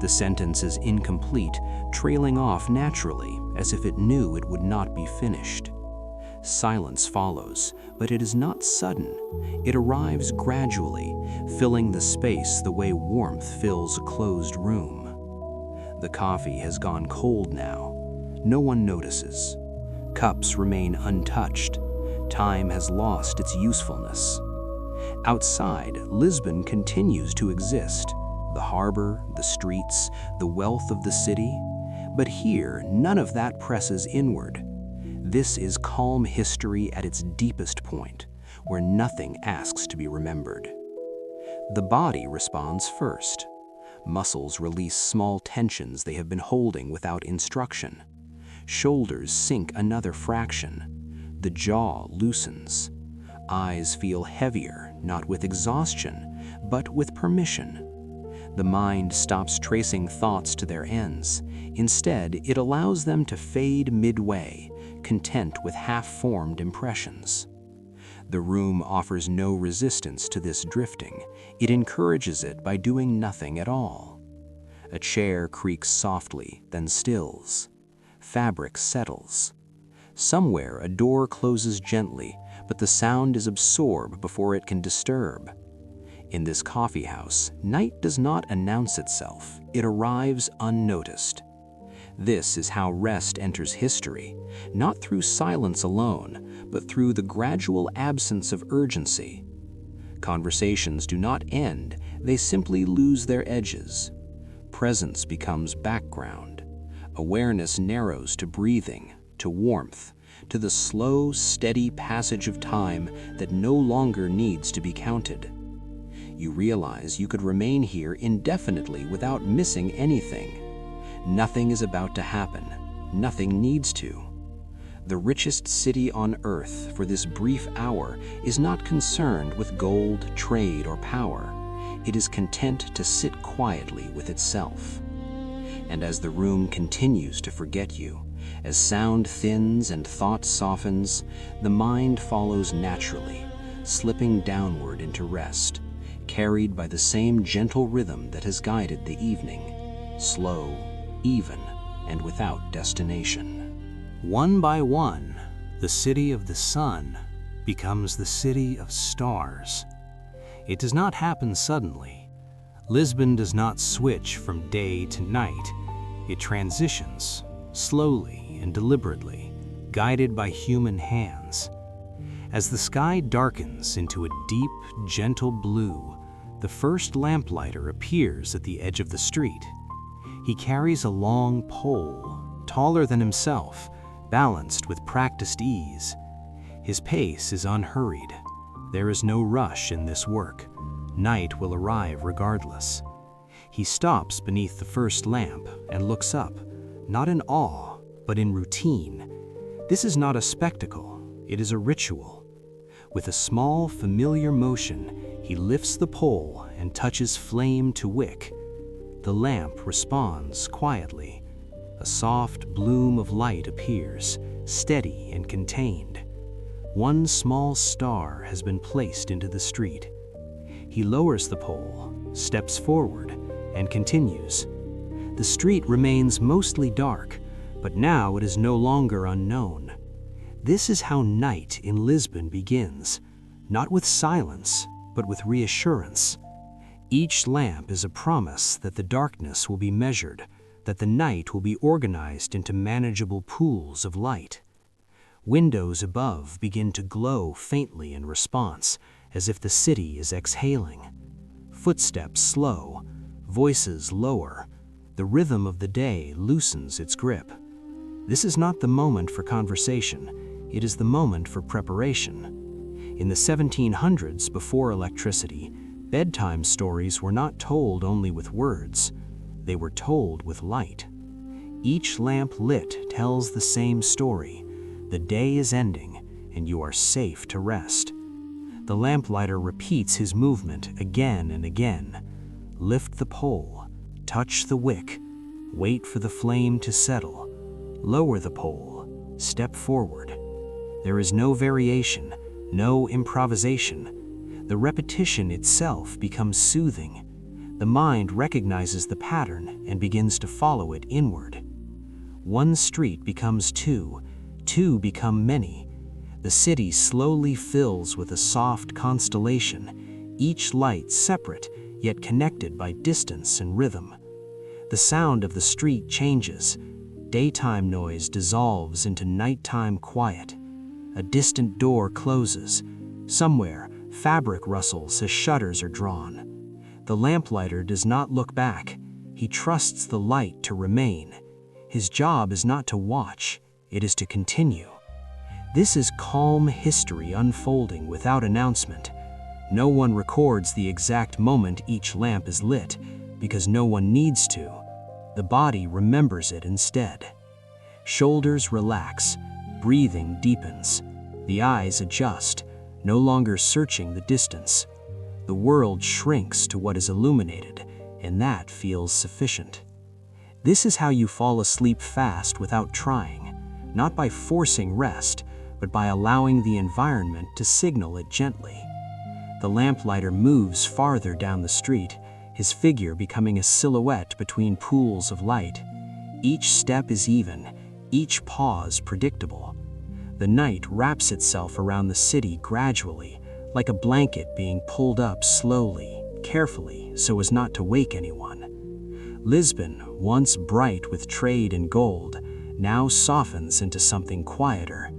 The sentence is incomplete, trailing off naturally, as if it knew it would not be finished. Silence follows, but it is not sudden. It arrives gradually, filling the space the way warmth fills a closed room. The coffee has gone cold now. No one notices. Cups remain untouched. Time has lost its usefulness. Outside, Lisbon continues to exist. The harbor, the streets, the wealth of the city. But here, none of that presses inward. This is calm history at its deepest point, where nothing asks to be remembered. The body responds first. Muscles release small tensions they have been holding without instruction. Shoulders sink another fraction. The jaw loosens. Eyes feel heavier, not with exhaustion, but with permission. The mind stops tracing thoughts to their ends. Instead, it allows them to fade midway, content with half-formed impressions. The room offers no resistance to this drifting. It encourages it by doing nothing at all. A chair creaks softly, then stills. Fabric settles. Somewhere a door closes gently, but the sound is absorbed before it can disturb. In this coffee house, night does not announce itself. It arrives unnoticed. This is how rest enters history, not through silence alone, but through the gradual absence of urgency. Conversations do not end, they simply lose their edges. Presence becomes background. Awareness narrows to breathing, to warmth, to the slow, steady passage of time that no longer needs to be counted. You realize you could remain here indefinitely without missing anything. Nothing is about to happen. Nothing needs to. The richest city on earth for this brief hour is not concerned with gold, trade, or power. It is content to sit quietly with itself. And as the room continues to forget you, as sound thins and thought softens, the mind follows naturally, slipping downward into rest, carried by the same gentle rhythm that has guided the evening, slow, even, and without destination. One by one, the city of the sun becomes the city of stars. It does not happen suddenly. Lisbon does not switch from day to night. It transitions, slowly and deliberately, guided by human hands. As the sky darkens into a deep, gentle blue, the first lamplighter appears at the edge of the street. He carries a long pole, taller than himself, balanced with practiced ease. His pace is unhurried. There is no rush in this work. Night will arrive regardless. He stops beneath the first lamp and looks up, not in awe, but in routine. This is not a spectacle, it is a ritual. With a small, familiar motion, he lifts the pole and touches flame to wick. The lamp responds quietly. A soft bloom of light appears, steady and contained. One small star has been placed into the street. He lowers the pole, steps forward, and continues. The street remains mostly dark, but now it is no longer unknown. This is how night in Lisbon begins, not with silence, but with reassurance. Each lamp is a promise that the darkness will be measured, that the night will be organized into manageable pools of light. Windows above begin to glow faintly in response, as if the city is exhaling. Footsteps slow, voices lower. The rhythm of the day loosens its grip. This is not the moment for conversation, it is the moment for preparation. In the 1700s, before electricity, bedtime stories were not told only with words, they were told with light. Each lamp lit tells the same story. The day is ending, and you are safe to rest. The lamplighter repeats his movement again and again. Lift the pole, touch the wick, wait for the flame to settle. Lower the pole, step forward. There is no variation, no improvisation. The repetition itself becomes soothing. The mind recognizes the pattern and begins to follow it inward. One street becomes two, two become many. The city slowly fills with a soft constellation, each light separate yet connected by distance and rhythm. The sound of the street changes. Daytime noise dissolves into nighttime quiet. A distant door closes. Somewhere, fabric rustles as shutters are drawn. The lamplighter does not look back. He trusts the light to remain. His job is not to watch, it is to continue. This is calm history unfolding without announcement. No one records the exact moment each lamp is lit, because no one needs to. The body remembers it instead. Shoulders relax, breathing deepens. The eyes adjust, no longer searching the distance. The world shrinks to what is illuminated, and that feels sufficient. This is how you fall asleep fast without trying, not by forcing rest, but by allowing the environment to signal it gently. The lamplighter moves farther down the street, his figure becoming a silhouette between pools of light. Each step is even, each pause predictable. The night wraps itself around the city gradually, like a blanket being pulled up slowly, carefully, so as not to wake anyone. Lisbon, once bright with trade and gold, now softens into something quieter.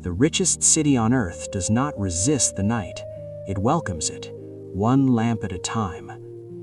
The richest city on earth does not resist the night, it welcomes it, one lamp at a time.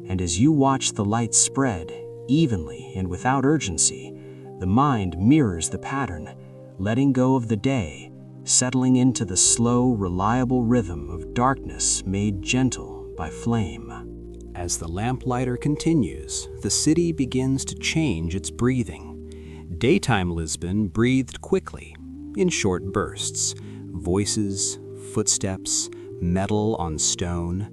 And as you watch the light spread, evenly and without urgency, the mind mirrors the pattern, letting go of the day, settling into the slow, reliable rhythm of darkness made gentle by flame. As the lamplighter continues, the city begins to change its breathing. Daytime Lisbon breathed quickly, in short bursts, voices, footsteps, metal on stone.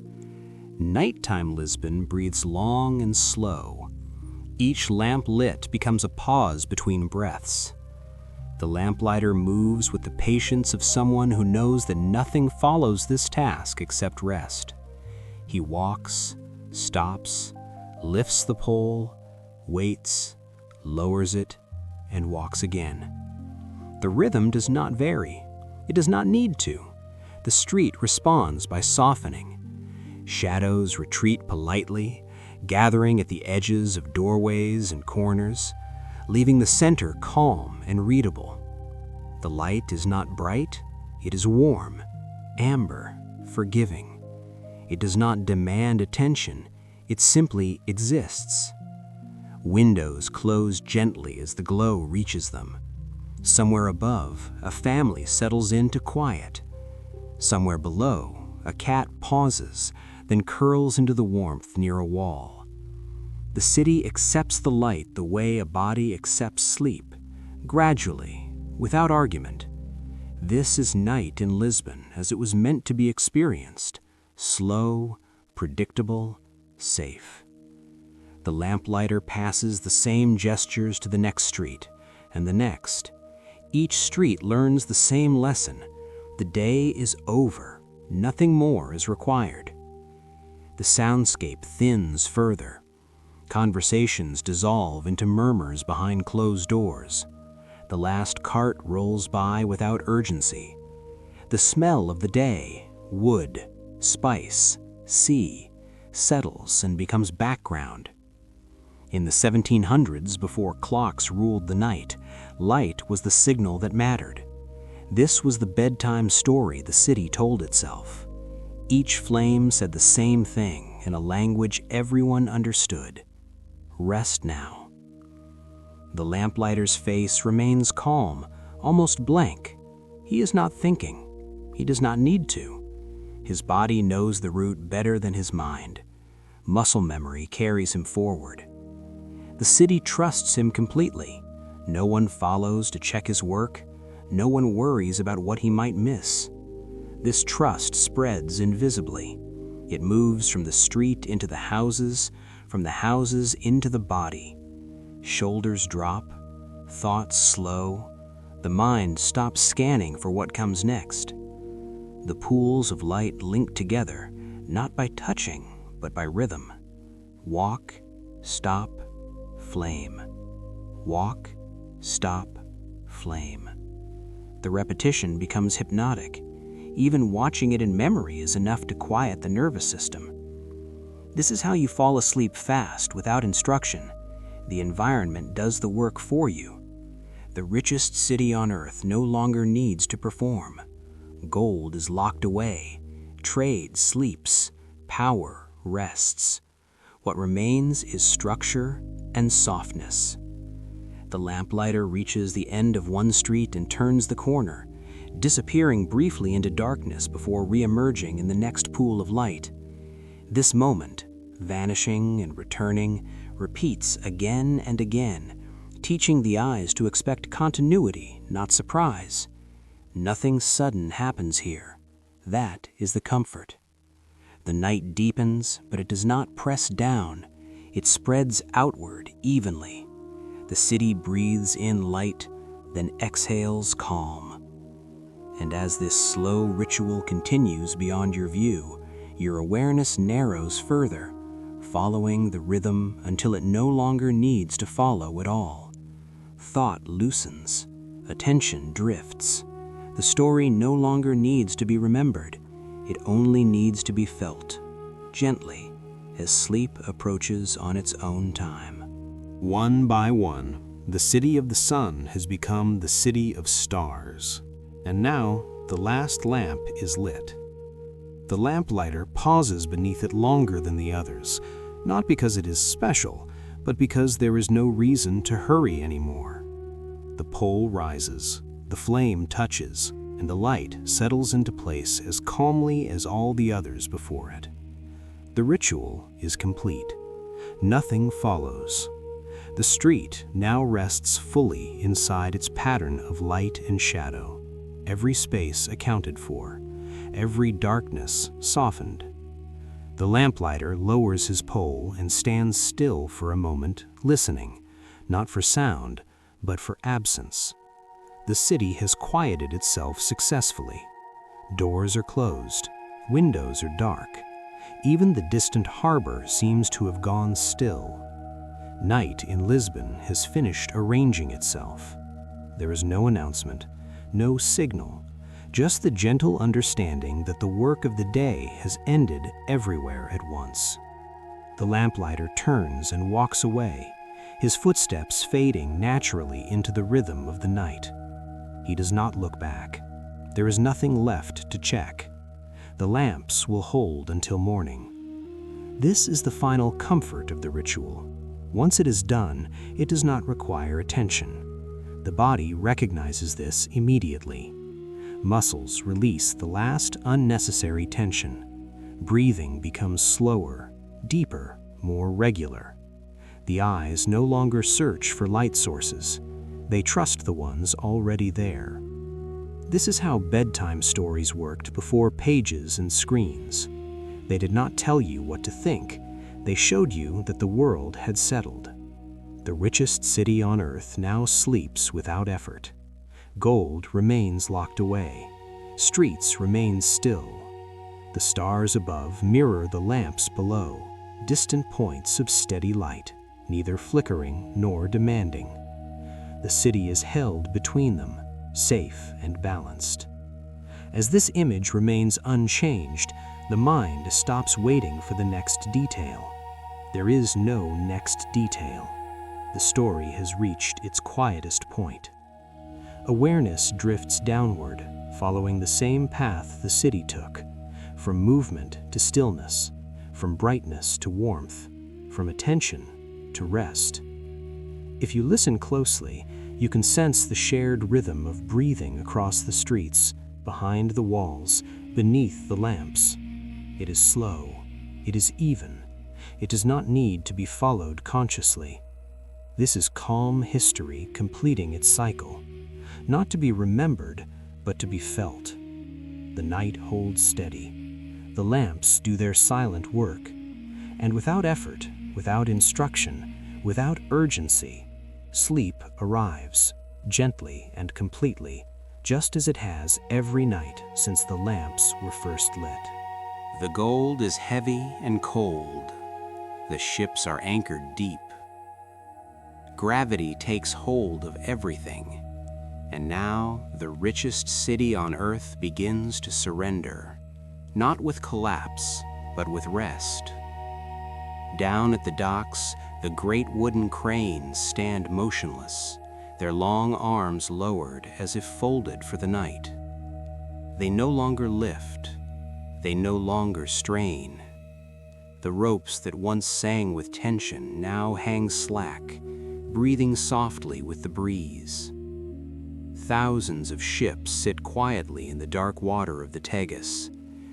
Nighttime Lisbon breathes long and slow. Each lamp lit becomes a pause between breaths. The lamplighter moves with the patience of someone who knows that nothing follows this task except rest. He walks, stops, lifts the pole, waits, lowers it, and walks again. The rhythm does not vary. It does not need to. The street responds by softening. Shadows retreat politely, gathering at the edges of doorways and corners, leaving the center calm and readable. The light is not bright, it is warm, amber, forgiving. It does not demand attention, it simply exists. Windows close gently as the glow reaches them. Somewhere above, a family settles into quiet. Somewhere below, a cat pauses, then curls into the warmth near a wall. The city accepts the light the way a body accepts sleep, gradually, without argument. This is night in Lisbon as it was meant to be experienced, slow, predictable, safe. The lamplighter passes the same gestures to the next street, and the next. Each street learns the same lesson. The day is over, nothing more is required. The soundscape thins further. Conversations dissolve into murmurs behind closed doors. The last cart rolls by without urgency. The smell of the day, wood, spice, sea, settles and becomes background. In the 1700s, before clocks ruled the night, light was the signal that mattered. This was the bedtime story the city told itself. Each flame said the same thing in a language everyone understood. Rest now. The lamplighter's face remains calm, almost blank. He is not thinking. He does not need to. His body knows the route better than his mind. Muscle memory carries him forward. The city trusts him completely. No one follows to check his work. No one worries about what he might miss. This trust spreads invisibly. It moves from the street into the houses, from the houses into the body. Shoulders drop, thoughts slow, The mind stops scanning for what comes next. The pools of light link together, not by touching, but by rhythm. Walk, stop, flame. Walk, stop, flame. The repetition becomes hypnotic. Even watching it in memory is enough to quiet the nervous system. This is how you fall asleep fast without instruction. The environment does the work for you. The richest city on earth no longer needs to perform. Gold is locked away. Trade sleeps. Power rests. What remains is structure and softness. The lamplighter reaches the end of one street and turns the corner, disappearing briefly into darkness before re-emerging in the next pool of light. This moment, vanishing and returning, repeats again and again, teaching the eyes to expect continuity, not surprise. Nothing sudden happens here. That is the comfort. The night deepens, but it does not press down. It spreads outward evenly. The city breathes in light, then exhales calm. And as this slow ritual continues beyond your view, your awareness narrows further, following the rhythm until it no longer needs to follow at all. Thought loosens, attention drifts. The story no longer needs to be remembered. It only needs to be felt, gently, as sleep approaches on its own time. One by one, the city of the sun has become the city of stars. And now, the last lamp is lit. The lamplighter pauses beneath it longer than the others, not because it is special, but because there is no reason to hurry anymore. The pole rises, the flame touches, and the light settles into place as calmly as all the others before it. The ritual is complete. Nothing follows. The street now rests fully inside its pattern of light and shadow, every space accounted for, every darkness softened. The lamplighter lowers his pole and stands still for a moment, listening, not for sound, but for absence. The city has quieted itself successfully. Doors are closed, windows are dark. Even the distant harbor seems to have gone still. Night in Lisbon has finished arranging itself. There is no announcement, no signal, just the gentle understanding that the work of the day has ended everywhere at once. The lamplighter turns and walks away, his footsteps fading naturally into the rhythm of the night. He does not look back. There is nothing left to check. The lamps will hold until morning. This is the final comfort of the ritual. Once it is done, it does not require attention. The body recognizes this immediately. Muscles release the last unnecessary tension. Breathing becomes slower, deeper, more regular. The eyes no longer search for light sources. They trust the ones already there. This is how bedtime stories worked before pages and screens. They did not tell you what to think. They showed you that the world had settled. The richest city on earth now sleeps without effort. Gold remains locked away. Streets remain still. The stars above mirror the lamps below, distant points of steady light, neither flickering nor demanding. The city is held between them, safe and balanced. As this image remains unchanged, the mind stops waiting for the next detail. There is no next detail. The story has reached its quietest point. Awareness drifts downward, following the same path the city took, from movement to stillness, from brightness to warmth, from attention to rest. If you listen closely, you can sense the shared rhythm of breathing across the streets, behind the walls, beneath the lamps. It is slow. It is even. It does not need to be followed consciously. This is calm history completing its cycle, not to be remembered, but to be felt. The night holds steady. The lamps do their silent work. And without effort, without instruction, without urgency, sleep arrives, gently and completely, just as it has every night since the lamps were first lit. The gold is heavy and cold. The ships are anchored deep. Gravity takes hold of everything, and now the richest city on earth begins to surrender, not with collapse, but with rest. Down at the docks, the great wooden cranes stand motionless, their long arms lowered as if folded for the night. They no longer lift, they no longer strain. The ropes that once sang with tension now hang slack, breathing softly with the breeze. Thousands of ships sit quietly in the dark water of the Tagus,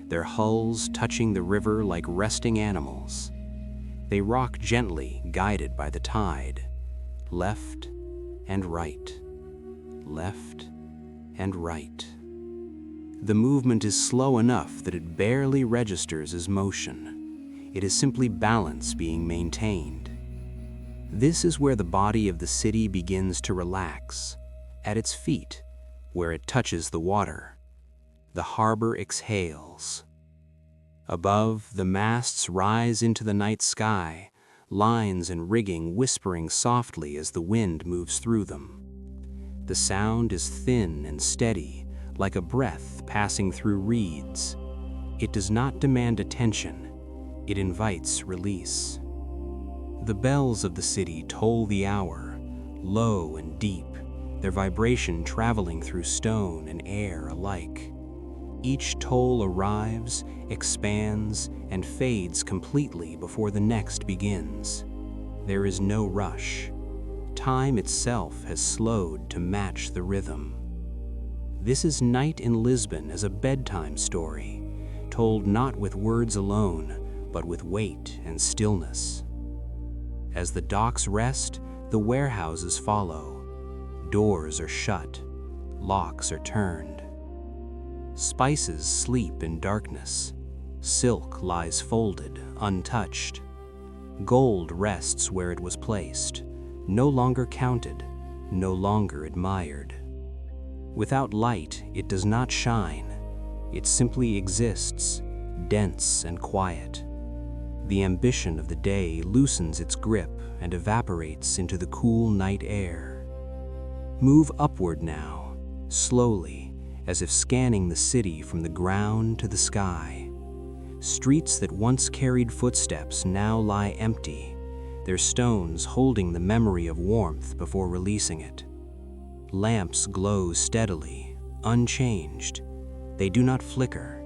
their hulls touching the river like resting animals. They rock gently, guided by the tide, left and right, left and right. The movement is slow enough that it barely registers as motion. It is simply balance being maintained. This is where the body of the city begins to relax, at its feet, where it touches the water. The harbor exhales. Above, the masts rise into the night sky, lines and rigging whispering softly as the wind moves through them. The sound is thin and steady, like a breath passing through reeds. It does not demand attention, it invites release. The bells of the city toll the hour, low and deep, their vibration traveling through stone and air alike. Each toll arrives, expands, and fades completely before the next begins. There is no rush. Time itself has slowed to match the rhythm. This is night in Lisbon as a bedtime story, told not with words alone, but with weight and stillness. As the docks rest, the warehouses follow. Doors are shut, locks are turned. Spices sleep in darkness. Silk lies folded, untouched. Gold rests where it was placed, no longer counted, no longer admired. Without light, it does not shine. It simply exists, dense and quiet. The ambition of the day loosens its grip and evaporates into the cool night air. Move upward now, slowly, as if scanning the city from the ground to the sky. Streets that once carried footsteps now lie empty, their stones holding the memory of warmth before releasing it. Lamps glow steadily, unchanged. They do not flicker,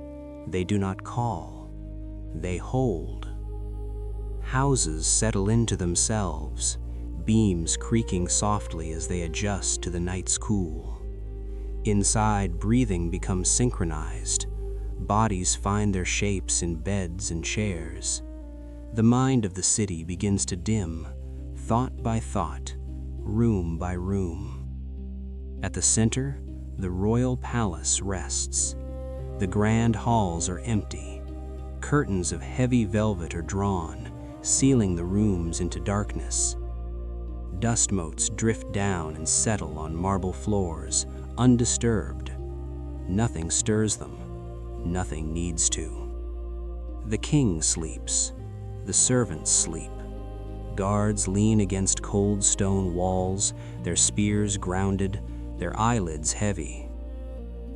they do not call, they hold. Houses settle into themselves, beams creaking softly as they adjust to the night's cool. Inside, breathing becomes synchronized. Bodies find their shapes in beds and chairs. The mind of the city begins to dim, thought by thought, room by room. At the center, the royal palace rests. The grand halls are empty. Curtains of heavy velvet are drawn, sealing the rooms into darkness. Dust motes drift down and settle on marble floors, undisturbed. Nothing stirs them. Nothing needs to. The king sleeps. The servants sleep. Guards lean against cold stone walls, their spears grounded, their eyelids heavy.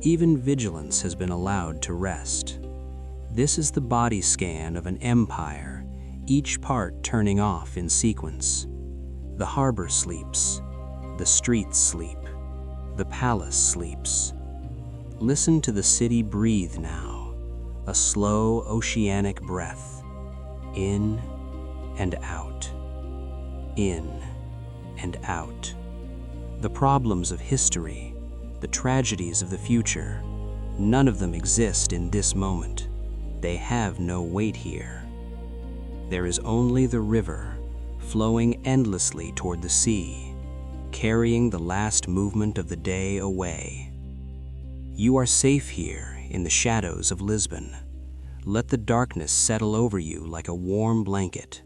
Even vigilance has been allowed to rest. This is the body scan of an empire, each part turning off in sequence. The harbor sleeps. The streets sleep. The palace sleeps. Listen to the city breathe now, a slow oceanic breath, in and out, in and out. The problems of history, the tragedies of the future, none of them exist in this moment. They have no weight here. There is only the river, flowing endlessly toward the sea, carrying the last movement of the day away. You are safe here in the shadows of Lisbon. Let the darkness settle over you like a warm blanket.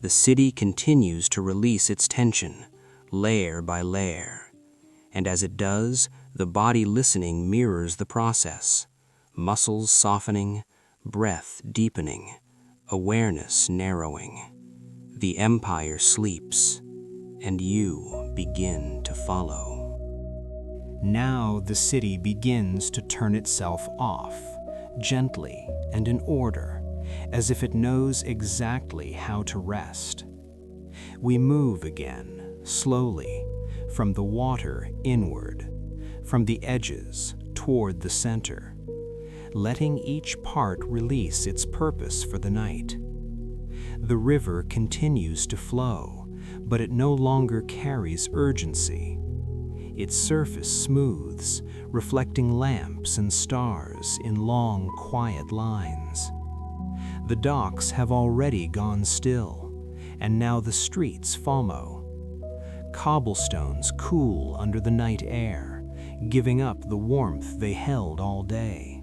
The city continues to release its tension, layer by layer. And as it does, the body listening mirrors the process. Muscles softening, breath deepening, awareness narrowing. The empire sleeps, and you begin to follow. Now the city begins to turn itself off, gently and in order, as if it knows exactly how to rest. We move again, slowly, from the water inward, from the edges toward the center, letting each part release its purpose for the night. The river continues to flow, but it no longer carries urgency. Its surface smooths, reflecting lamps and stars in long, quiet lines. The docks have already gone still, and now the streets follow. Cobblestones cool under the night air, giving up the warmth they held all day.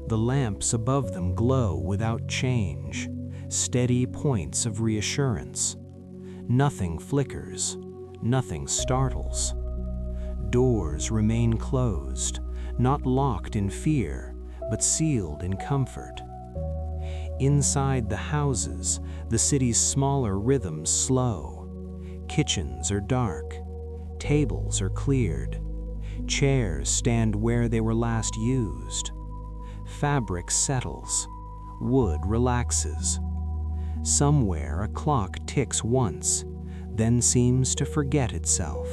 The lamps above them glow without change, steady points of reassurance. Nothing flickers, nothing startles. Doors remain closed, not locked in fear, but sealed in comfort. Inside the houses, the city's smaller rhythms slow. Kitchens are dark, tables are cleared, chairs stand where they were last used. Fabric settles, wood relaxes. Somewhere a clock ticks once, then seems to forget itself.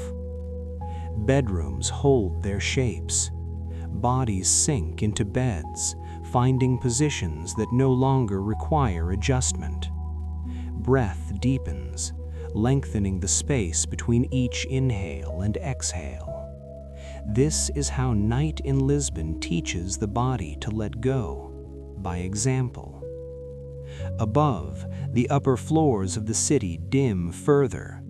Bedrooms hold their shapes. Bodies sink into beds, finding positions that no longer require adjustment. Breath deepens, lengthening the space between each inhale and exhale. This is how night in Lisbon teaches the body to let go, by example. Above, the upper floors of the city dim further.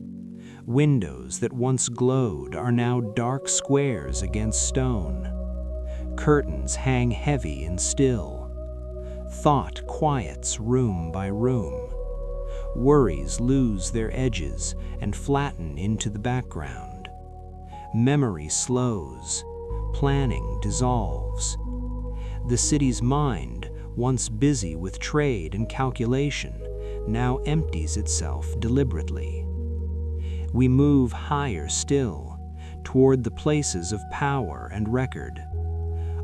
Windows that once glowed are now dark squares against stone. Curtains hang heavy and still. Thought quiets room by room. Worries lose their edges and flatten into the background. Memory slows. Planning dissolves. The city's mind, once busy with trade and calculation, now empties itself deliberately. We move higher still, toward the places of power and record.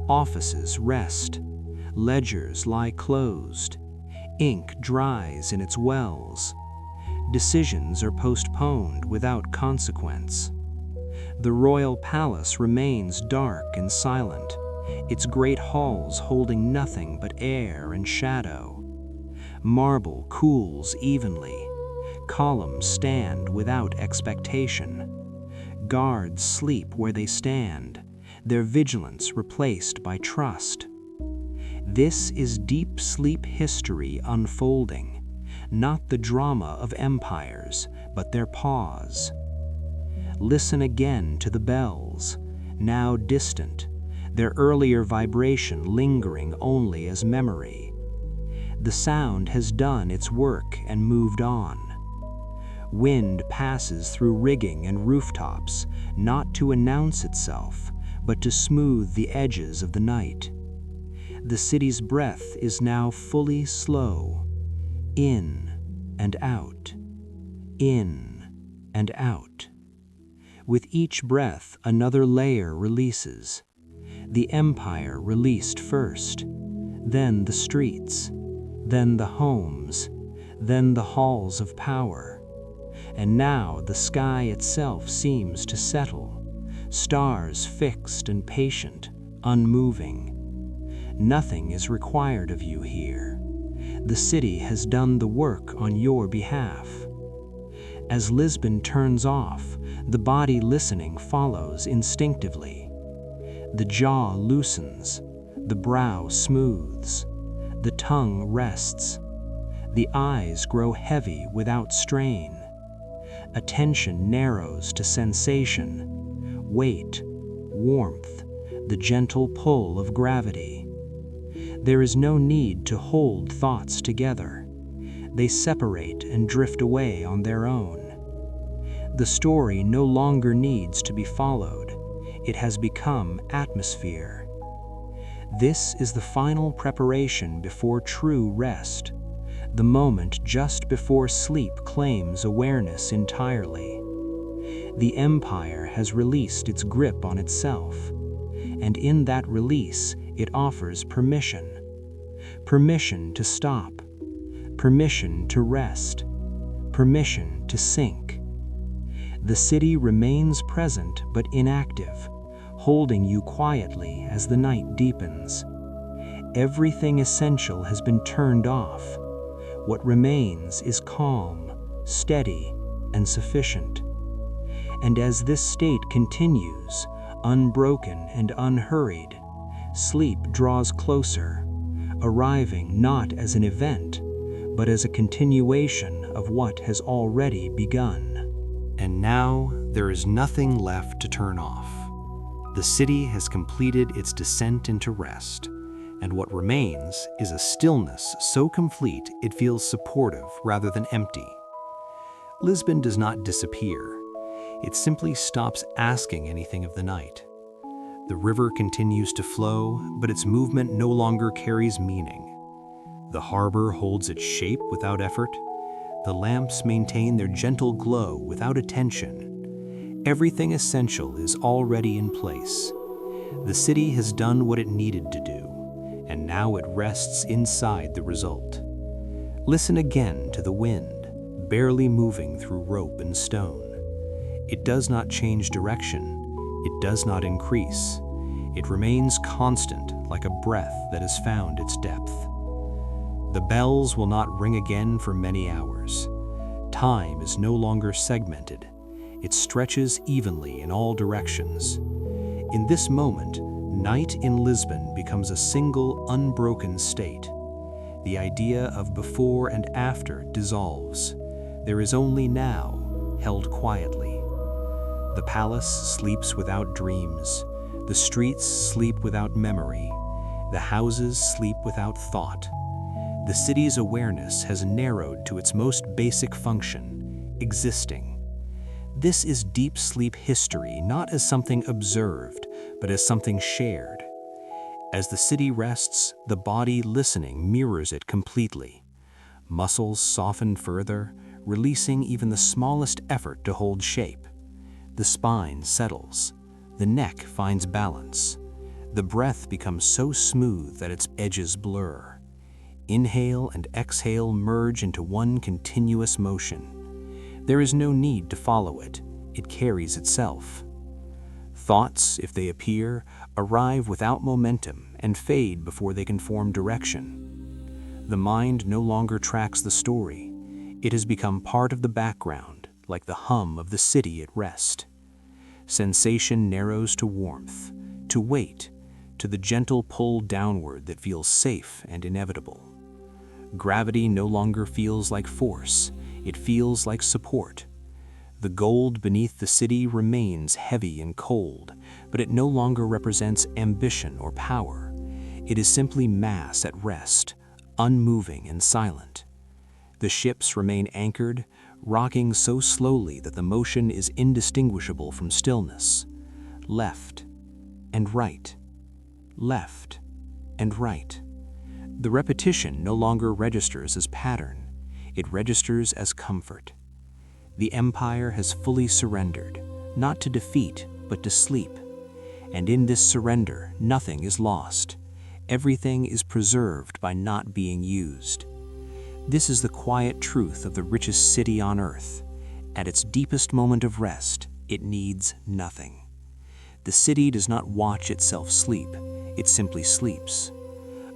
Offices rest, ledgers lie closed, ink dries in its wells. Decisions are postponed without consequence. The royal palace remains dark and silent, its great halls holding nothing but air and shadow. Marble cools evenly. Columns stand without expectation. Guards sleep where they stand, their vigilance replaced by trust. This is deep sleep history unfolding, not the drama of empires, but their pause. Listen again to the bells, now distant, their earlier vibration lingering only as memory. The sound has done its work and moved on. Wind passes through rigging and rooftops, not to announce itself, but to smooth the edges of the night. The city's breath is now fully slow, in and out, in and out. With each breath, another layer releases. The empire released first, then the streets, then the homes, then the halls of power. And now the sky itself seems to settle, stars fixed and patient, unmoving. Nothing is required of you here. The city has done the work on your behalf. As Lisbon turns off, the body listening follows instinctively. The jaw loosens, the brow smooths, the tongue rests, the eyes grow heavy without strain. Attention narrows to sensation, weight, warmth, the gentle pull of gravity. There is no need to hold thoughts together. They separate and drift away on their own. The story no longer needs to be followed. It has become atmosphere. This is the final preparation before true rest, the moment just before sleep claims awareness entirely. The Empire has released its grip on itself, and in that release it offers permission. Permission to stop, permission to rest, permission to sink. The city remains present but inactive, holding you quietly as the night deepens. Everything essential has been turned off. What remains is calm, steady, and sufficient. And as this state continues, unbroken and unhurried, sleep draws closer, arriving not as an event, but as a continuation of what has already begun. And now there is nothing left to turn off. The city has completed its descent into rest, and what remains is a stillness so complete it feels supportive rather than empty. Lisbon does not disappear. It simply stops asking anything of the night. The river continues to flow, but its movement no longer carries meaning. The harbor holds its shape without effort. The lamps maintain their gentle glow without attention. Everything essential is already in place. The city has done what it needed to do, and now it rests inside the result. Listen again to the wind, barely moving through rope and stone. It does not change direction. It does not increase. It remains constant, like a breath that has found its depth. The bells will not ring again for many hours. Time is no longer segmented. It stretches evenly in all directions. In this moment, night in Lisbon becomes a single, unbroken state. The idea of before and after dissolves. There is only now, held quietly. The palace sleeps without dreams. The streets sleep without memory. The houses sleep without thought. The city's awareness has narrowed to its most basic function, existing. This is deep sleep history, not as something observed, but as something shared. As the city rests, the body listening mirrors it completely. Muscles soften further, releasing even the smallest effort to hold shape. The spine settles. The neck finds balance. The breath becomes so smooth that its edges blur. Inhale and exhale merge into one continuous motion. There is no need to follow it. It carries itself. Thoughts, if they appear, arrive without momentum and fade before they can form direction. The mind no longer tracks the story. It has become part of the background, like the hum of the city at rest. Sensation narrows to warmth, to weight, to the gentle pull downward that feels safe and inevitable. Gravity no longer feels like force, it feels like support. The gold beneath the city remains heavy and cold, but it no longer represents ambition or power. It is simply mass at rest, unmoving and silent. The ships remain anchored, rocking so slowly that the motion is indistinguishable from stillness. Left and right, left and right. The repetition no longer registers as pattern. It registers as comfort. The Empire has fully surrendered, not to defeat, but to sleep. And in this surrender, nothing is lost. Everything is preserved by not being used. This is the quiet truth of the richest city on earth. At its deepest moment of rest, it needs nothing. The city does not watch itself sleep, it simply sleeps.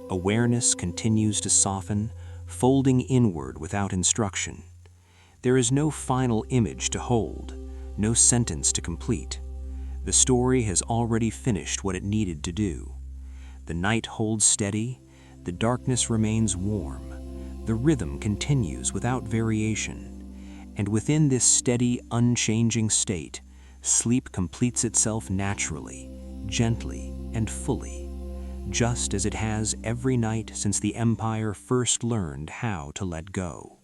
Awareness continues to soften, folding inward without instruction. There is no final image to hold, no sentence to complete. The story has already finished what it needed to do. The night holds steady, the darkness remains warm. The rhythm continues without variation, and within this steady, unchanging state, sleep completes itself naturally, gently, and fully, just as it has every night since the Empire first learned how to let go.